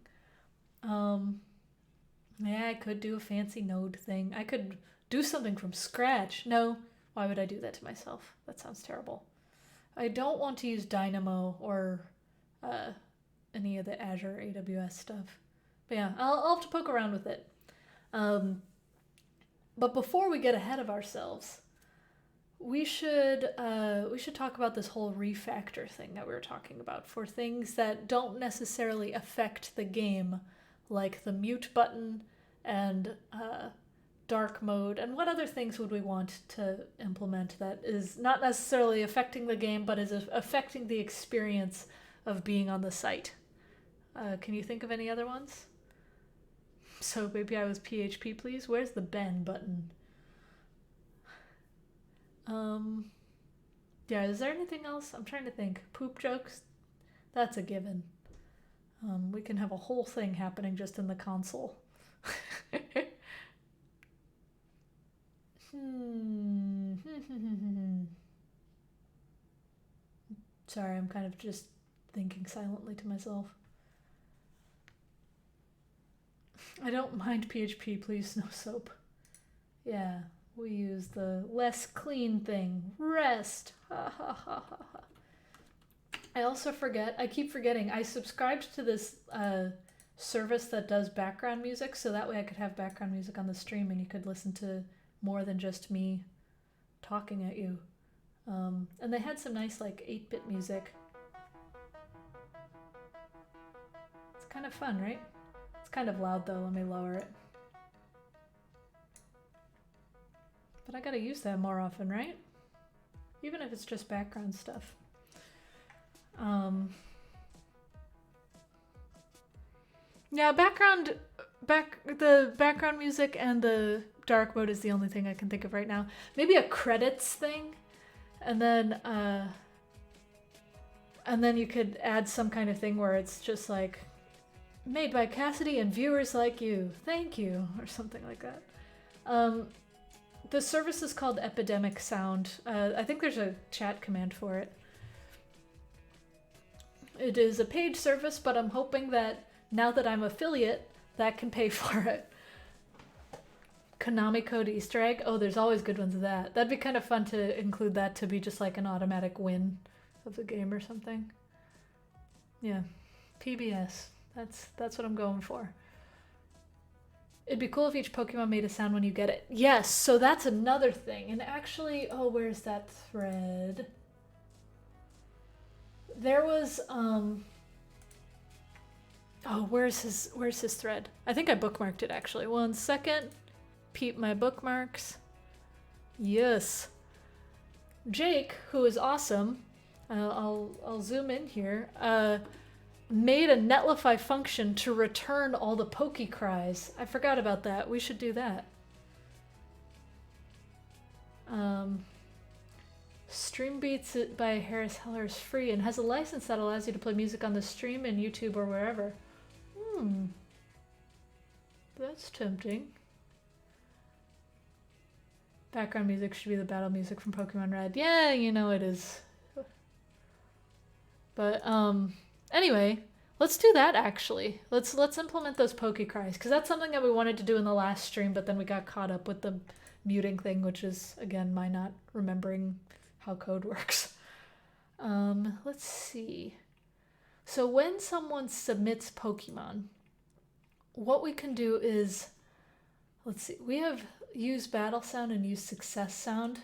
Yeah, I could do a fancy node thing. I could do something from scratch. No, why would I do that to myself? That sounds terrible. I don't want to use Dynamo or any of the Azure AWS stuff. But yeah, I'll have to poke around with it. But before we get ahead of ourselves, we should talk about this whole refactor thing that we were talking about for things that don't necessarily affect the game, like the mute button and dark mode. And what other things would we want to implement that is not necessarily affecting the game, but is affecting the experience of being on the site? Can you think of any other ones? So maybe I was PHP, please. Where's the Ben button? Yeah, is there anything else? I'm trying to think. Poop jokes? That's a given. We can have a whole thing happening just in the console. Sorry, I'm kind of just thinking silently to myself. I don't mind PHP, please, no soap. Yeah, we use the less clean thing. Rest. Ha ha ha ha ha. I keep forgetting, I subscribed to this service that does background music, so that way I could have background music on the stream and you could listen to more than just me talking at you. And they had some nice, like, 8-bit music. It's kind of fun, right? It's kind of loud, though. Let me lower it. But I gotta use that more often, right? Even if it's just background stuff. Yeah, the background music and the dark mode is the only thing I can think of right now. Maybe a credits thing, and then you could add some kind of thing where it's just like, made by Cassidy and viewers like you. Thank you, or something like that. The service is called Epidemic Sound. I think there's a chat command for it. It is a paid service, but I'm hoping that now that I'm affiliate, that can pay for it. Konami code Easter egg. Oh, there's always good ones of that. That'd be kind of fun to include that to be just like an automatic win of the game or something. Yeah, PBS. That's what I'm going for. It'd be cool if each Pokemon made a sound when you get it. Yes, so that's another thing. And actually, oh, where's that thread? There was oh, where's his thread? I think I bookmarked it actually. 1 second. Peep my bookmarks. Yes. Jake, who is awesome, I'll zoom in here, made a Netlify function to return all the Poke cries. I forgot about that. We should do that. Stream Beats by Harris Heller is free and has a license that allows you to play music on the stream and YouTube or wherever. That's tempting. Background music should be the battle music from Pokemon Red. Yeah, you know it is. But anyway, let's do that actually. Let's implement those Poke cries, because that's something that we wanted to do in the last stream, but then we got caught up with the muting thing, which is again my not remembering how code works. Let's see. So when someone submits Pokemon, what we can do is, let's see, we have use battle sound and use success sound.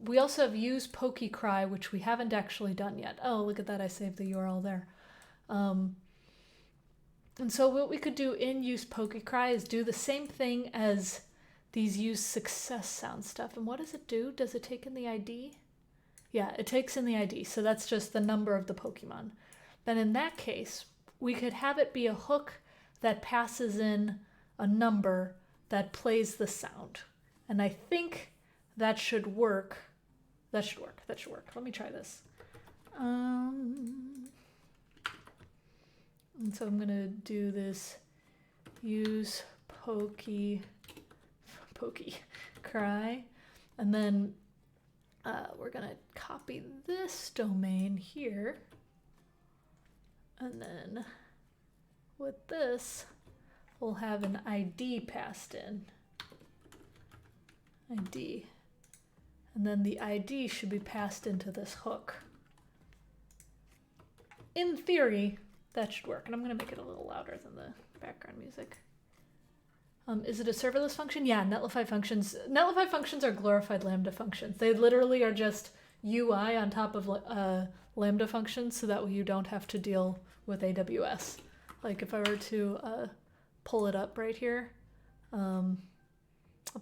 We also have use Poke cry, which we haven't actually done yet. Oh, look at that, I saved the URL there. And so what we could do in use Poke cry is do the same thing as these use success sound stuff. And what does it do? Does it take in the ID? Yeah, it takes in the ID. So that's just the number of the Pokemon. Then in that case, we could have it be a hook that passes in a number that plays the sound. And I think that should work. That should work. Let me try this. And so I'm gonna do this use Poke cry, and then we're gonna copy this domain here, and then with this we'll have an ID passed in. ID. And then the ID should be passed into this hook. In theory, that should work. And I'm going to make it a little louder than the background music. Is it a serverless function? Yeah, Netlify functions. Netlify functions are glorified Lambda functions. They literally are just UI on top of Lambda functions, so that way you don't have to deal with AWS. Like if I were to pull it up right here, I'll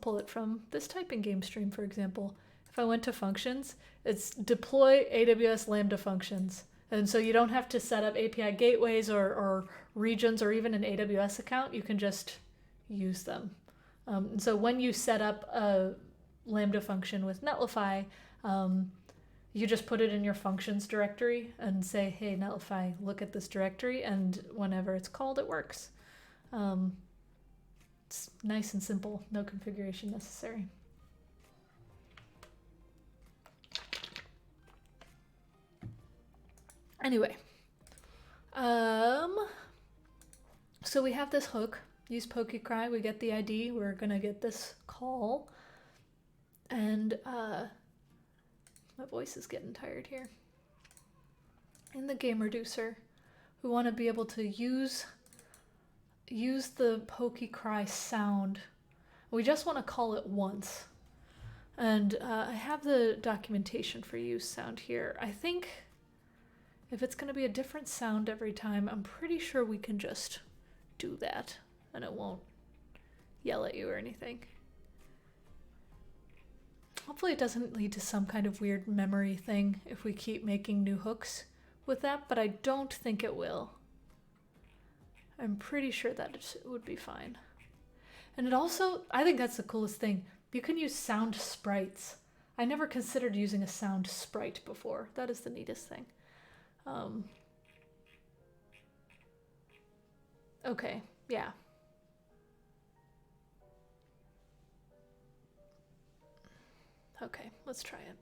pull it from this typing game stream, for example. If I went to functions, it's deploy AWS Lambda functions. And so you don't have to set up API gateways or regions or even an AWS account. You can just use them. And so when you set up Lambda function with Netlify, you just put it in your functions directory and say, hey, Netlify, look at this directory, and whenever it's called, it works. It's nice and simple, no configuration necessary. Anyway, so we have this hook, use PokeCry, we get the ID, we're gonna get this call, and my voice is getting tired here. In the game reducer, we want to be able to use the PokeCry sound. We just want to call it once. And I have the documentation for use sound here. I think if it's going to be a different sound every time, I'm pretty sure we can just do that and it won't yell at you or anything. Hopefully it doesn't lead to some kind of weird memory thing if we keep making new hooks with that, but I don't think it will. I'm pretty sure that it would be fine. And it also, I think that's the coolest thing. You can use sound sprites. I never considered using a sound sprite before. That is the neatest thing. Okay, yeah. Okay, let's try it.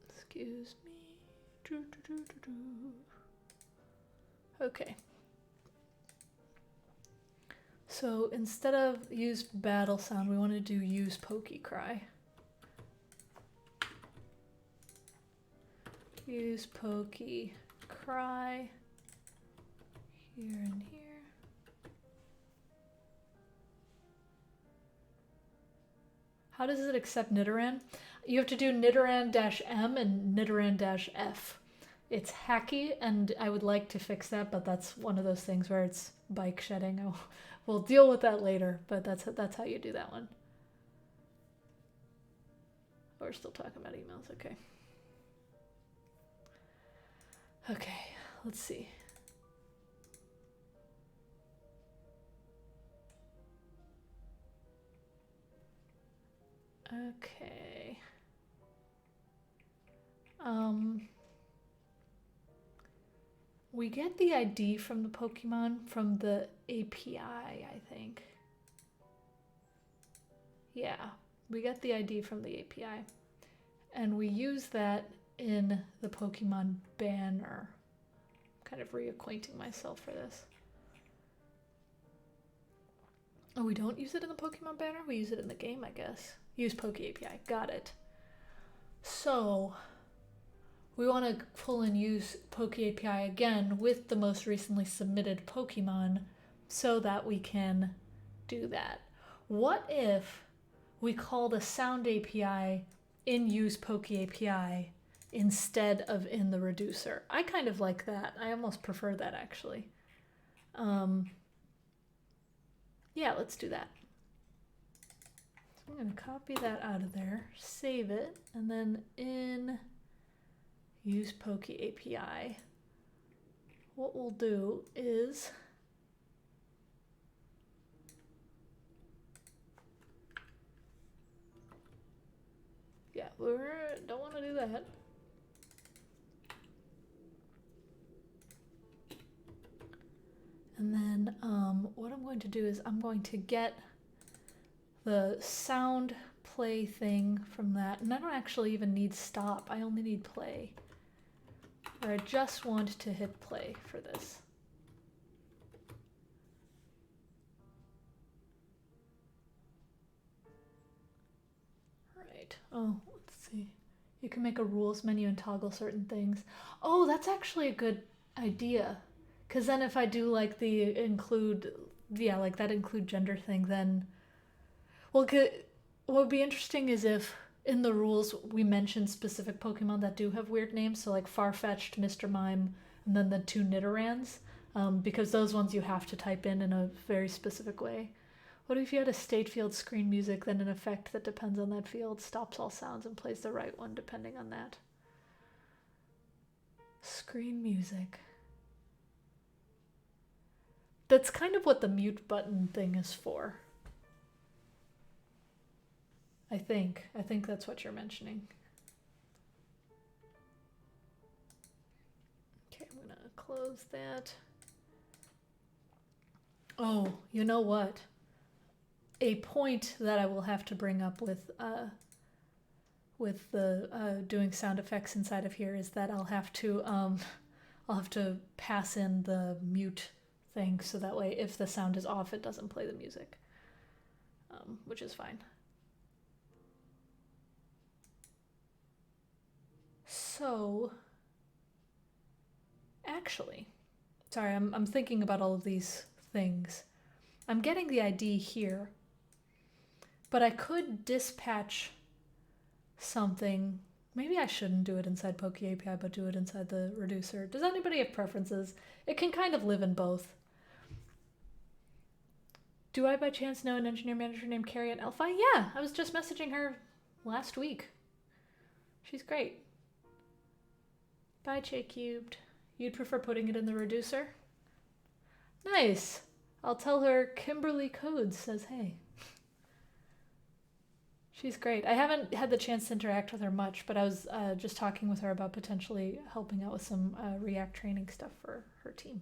Excuse me. Okay. So instead of use battle sound, we want to do use PokeCry. Use PokeCry here and here. How does it accept Nidoran? You have to do Nidoran-M and Nidoran-F. It's hacky, and I would like to fix that, but that's one of those things where it's bike shedding. We'll deal with that later, but that's how you do that one. We're still talking about emails, okay. Okay, let's see. Okay. We get the ID from the Pokemon from the API, I think. Yeah, we get the ID from the API. And we use that in the Pokemon banner. I'm kind of reacquainting myself for this. Oh, we don't use it in the Pokemon banner? We use it in the game, I guess. Use Poke API. Got it. So we want to pull and use Poke API again with the most recently submitted Pokemon so that we can do that. What if we call the sound API in use Poke API instead of in the reducer? I kind of like that. I almost prefer that, actually. Yeah, let's do that. So I'm going to copy that out of there, save it, and then in use Poke API, what we'll do is we don't want to do that. And then what I'm going to do is I'm going to get the sound play thing from that. And I don't actually even need stop. I only need play. Or I just want to hit play for this. Right. Oh, let's see. You can make a rules menu and toggle certain things. Oh, that's actually a good idea. Because then if I do like the include, yeah, like that include gender thing, then, well, what would be interesting is if in the rules we mention specific Pokemon that do have weird names, so like Farfetch'd, Mr. Mime, and then the 2 Nidorans, because those ones you have to type in a very specific way. What if you had a state field screen music, then an effect that depends on that field stops all sounds and plays the right one depending on that? Screen music. That's kind of what the mute button thing is for. I think that's what you're mentioning. Okay, I'm gonna close that. Oh, you know what? A point that I will have to bring up with the doing sound effects inside of here is that I'll have to pass in the mute thing so that way if the sound is off it doesn't play the music, which is fine. So actually, sorry, I'm thinking about all of these things. I'm getting the ID here, but I could dispatch something. Maybe I shouldn't do it inside Poke API, but do it inside the reducer. Does anybody have preferences? It can kind of live in both. Do I by chance know an engineer manager named Carrie at Elphi? Yeah, I was just messaging her last week. She's great. Bye, J Cubed. You'd prefer putting it in the reducer? Nice. I'll tell her Kimberly Codes says hey. She's great. I haven't had the chance to interact with her much, but I was just talking with her about potentially helping out with some React training stuff for her team.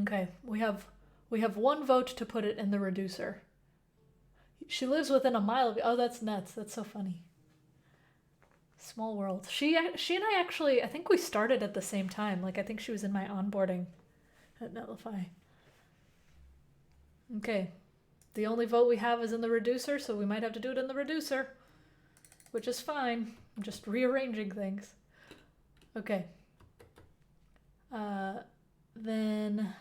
Okay, we have one vote to put it in the reducer. She lives within a mile of you. Oh, that's nuts. That's so funny. Small world. She and I actually, I think we started at the same time. Like, I think she was in my onboarding at Netlify. Okay. The only vote we have is in the reducer, so we might have to do it in the reducer, which is fine. I'm just rearranging things. Okay. Then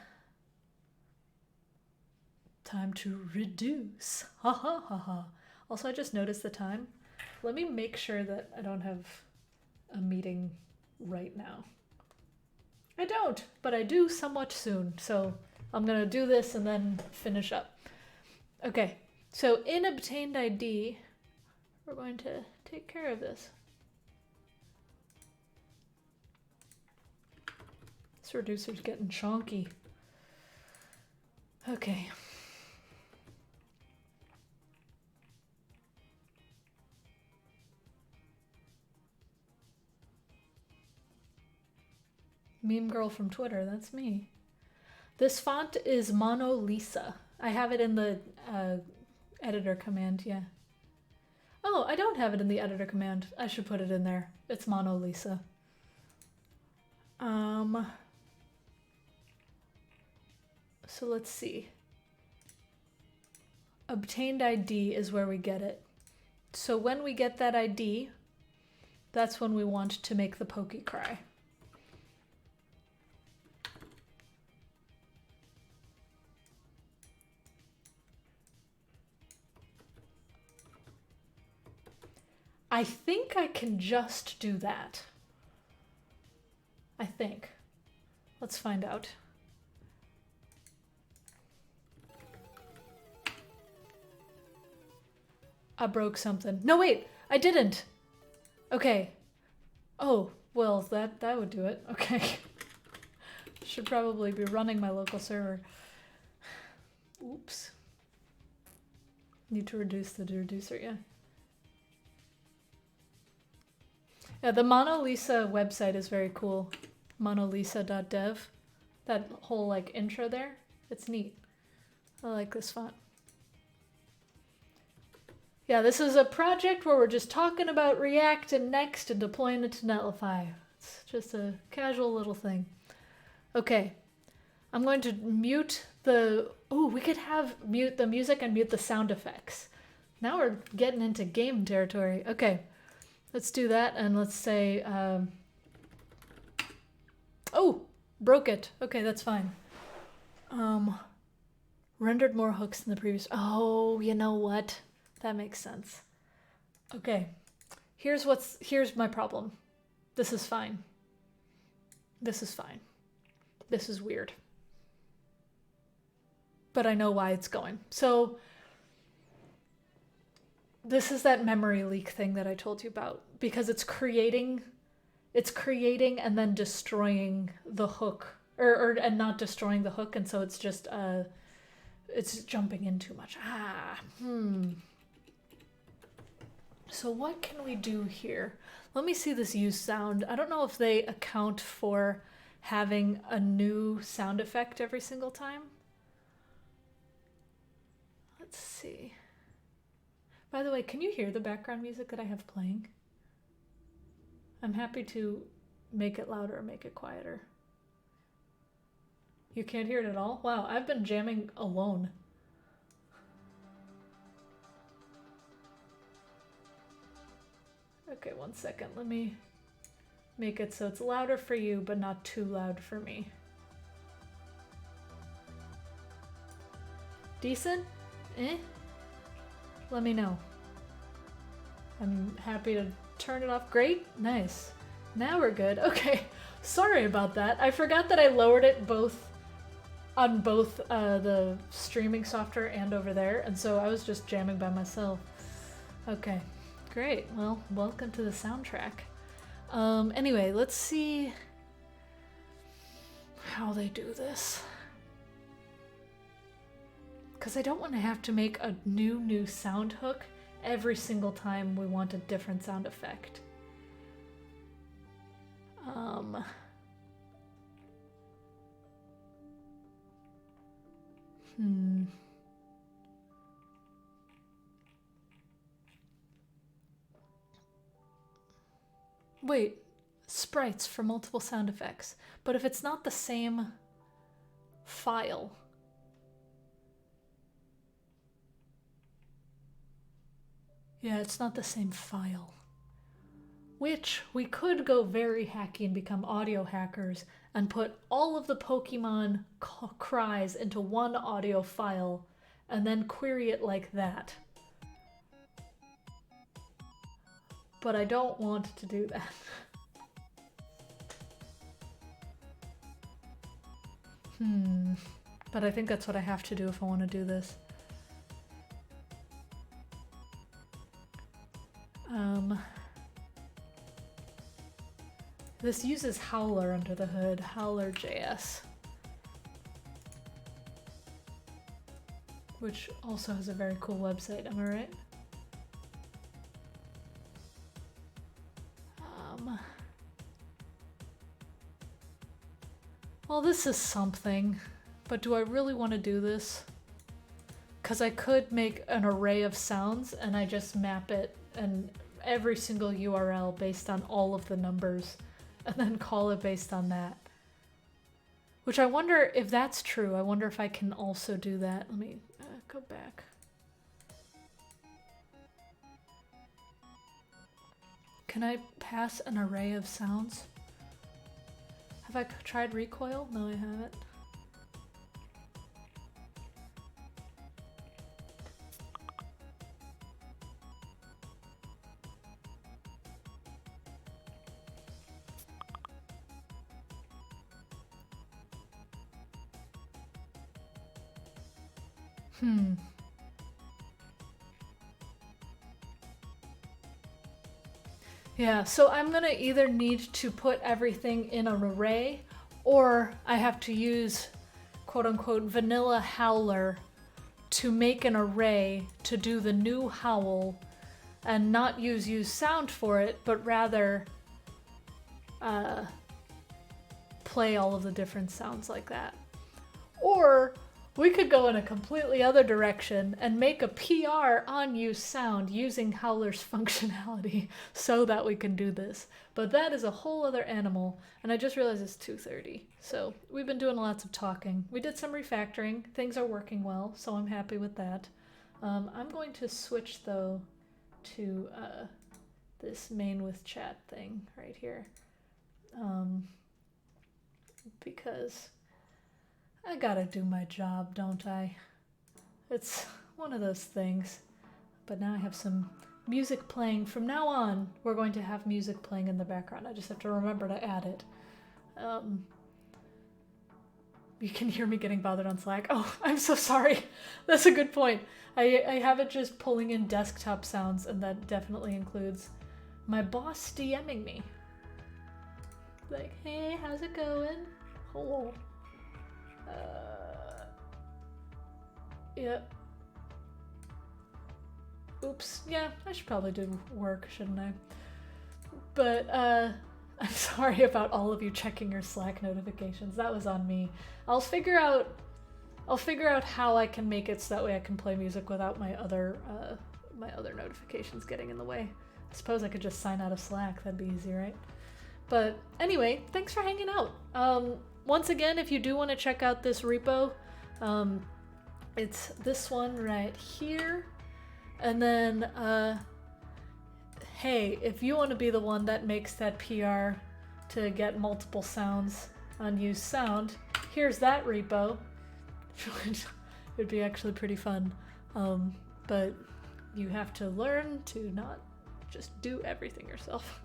time to reduce. Ha ha ha ha. Also, I just noticed the time. Let me make sure that I don't have a meeting right now. I don't, but I do somewhat soon. So I'm gonna do this and then finish up. Okay, so in obtained ID, we're going to take care of this. This reducer's getting chonky. Okay. Meme girl from Twitter, that's me. This font is Mona Lisa. I have it in the editor command, yeah. Oh, I don't have it in the editor command. I should put it in there. It's Mona Lisa. So let's see. Obtained ID is where we get it. So when we get that ID, that's when we want to make the Pokey cry. I think I can just do that. I think. Let's find out. I broke something. No, wait, I didn't. Okay. Oh, well, that would do it. Okay. Should probably be running my local server. Oops. Need to reduce the reducer, yeah. Yeah, the Mona Lisa website is very cool. monalisa.dev. That whole like intro there, it's neat. I like this font. Yeah, this is a project where we're just talking about React and Next and deploying it to Netlify. It's just a casual little thing. Okay, I'm going to mute the, oh, we could have mute the music and mute the sound effects. Now we're getting into game territory. Okay. Let's do that, and let's say, oh, broke it. Okay, that's fine. Rendered more hooks than the previous. Oh, you know what? That makes sense. Okay, here's my problem. This is fine. This is fine. This is weird. But I know why it's going. So this is that memory leak thing that I told you about, because it's creating and then destroying the hook, and not destroying the hook, and so it's just it's jumping in too much. So what can we do here? Let me see this use sound. I don't know if they account for having a new sound effect every single time. Let's see. By the way, can you hear the background music that I have playing? I'm happy to make it louder or make it quieter. You can't hear it at all? Wow, I've been jamming alone. Okay, 1 second. Let me make it so it's louder for you, but not too loud for me. Decent? Eh? Let me know. I'm happy to turn it off. Great? Nice. Now we're good. Okay. Sorry about that. I forgot that I lowered it on both the streaming software and over there, and so I was just jamming by myself. Okay. Great. Well, welcome to the soundtrack. Anyway, let's see how they do this. Because I don't want to have to make a new sound hook every single time we want a different sound effect. Wait, sprites for multiple sound effects. But if it's not the same file... Yeah, it's not the same file. Which, we could go very hacky and become audio hackers and put all of the Pokemon cries into one audio file and then query it like that. But I don't want to do that. But I think that's what I have to do if I want to do this. This uses Howler under the hood, Howler.js, which also has a very cool website, am I right? Well, this is something, but do I really want to do this? Because I could make an array of sounds and I just map it and every single URL based on all of the numbers and then call it based on that. Which I wonder if that's true. I wonder if I can also do that. Let me go back. Can I pass an array of sounds? Have I tried recoil? No, I haven't. Yeah, so I'm gonna either need to put everything in an array or I have to use quote unquote vanilla howler to make an array to do the new howl and not use sound for it, but rather play all of the different sounds like that. Or we could go in a completely other direction and make a PR on use sound using Howler's functionality so that we can do this. But that is a whole other animal, and I just realized it's 2:30. So we've been doing lots of talking. We did some refactoring. Things are working well, so I'm happy with that. I'm going to switch though to this main with chat thing right here. Because I gotta do my job, don't I? It's one of those things. But now I have some music playing. From now on, we're going to have music playing in the background. I just have to remember to add it. You can hear me getting bothered on Slack. Oh, I'm so sorry. That's a good point. I have it just pulling in desktop sounds, and that definitely includes my boss DMing me. Like, hey, how's it going? Hello. Yep. Oops. Yeah, I should probably do work, shouldn't I? But, I'm sorry about all of you checking your Slack notifications. That was on me. I'll figure out how I can make it so that way I can play music without my other notifications getting in the way. I suppose I could just sign out of Slack. That'd be easy, right? But anyway, thanks for hanging out. Once again, if you do want to check out this repo, it's this one right here. And then, hey, if you want to be the one that makes that PR to get multiple sounds on Use Sound, here's that repo. It'd be actually pretty fun. But you have to learn to not just do everything yourself.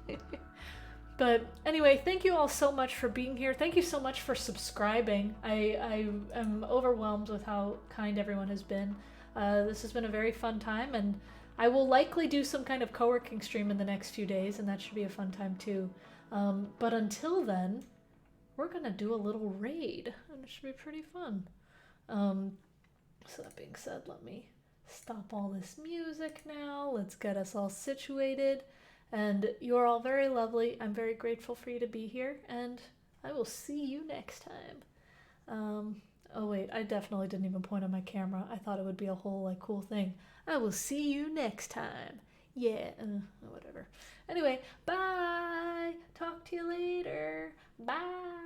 But anyway, thank you all so much for being here. Thank you so much for subscribing. I am overwhelmed with how kind everyone has been. This has been a very fun time, and I will likely do some kind of co-working stream in the next few days, and that should be a fun time too. But until then, we're gonna do a little raid, and it should be pretty fun. So that being said, let me stop all this music now. Let's get us all situated. And you're all very lovely. I'm very grateful for you to be here, and I will see you next time. Oh wait, I definitely didn't even point on my camera. I thought it would be a whole like cool thing. I will see you next time. Yeah, whatever. Anyway, bye. Talk to you later. Bye.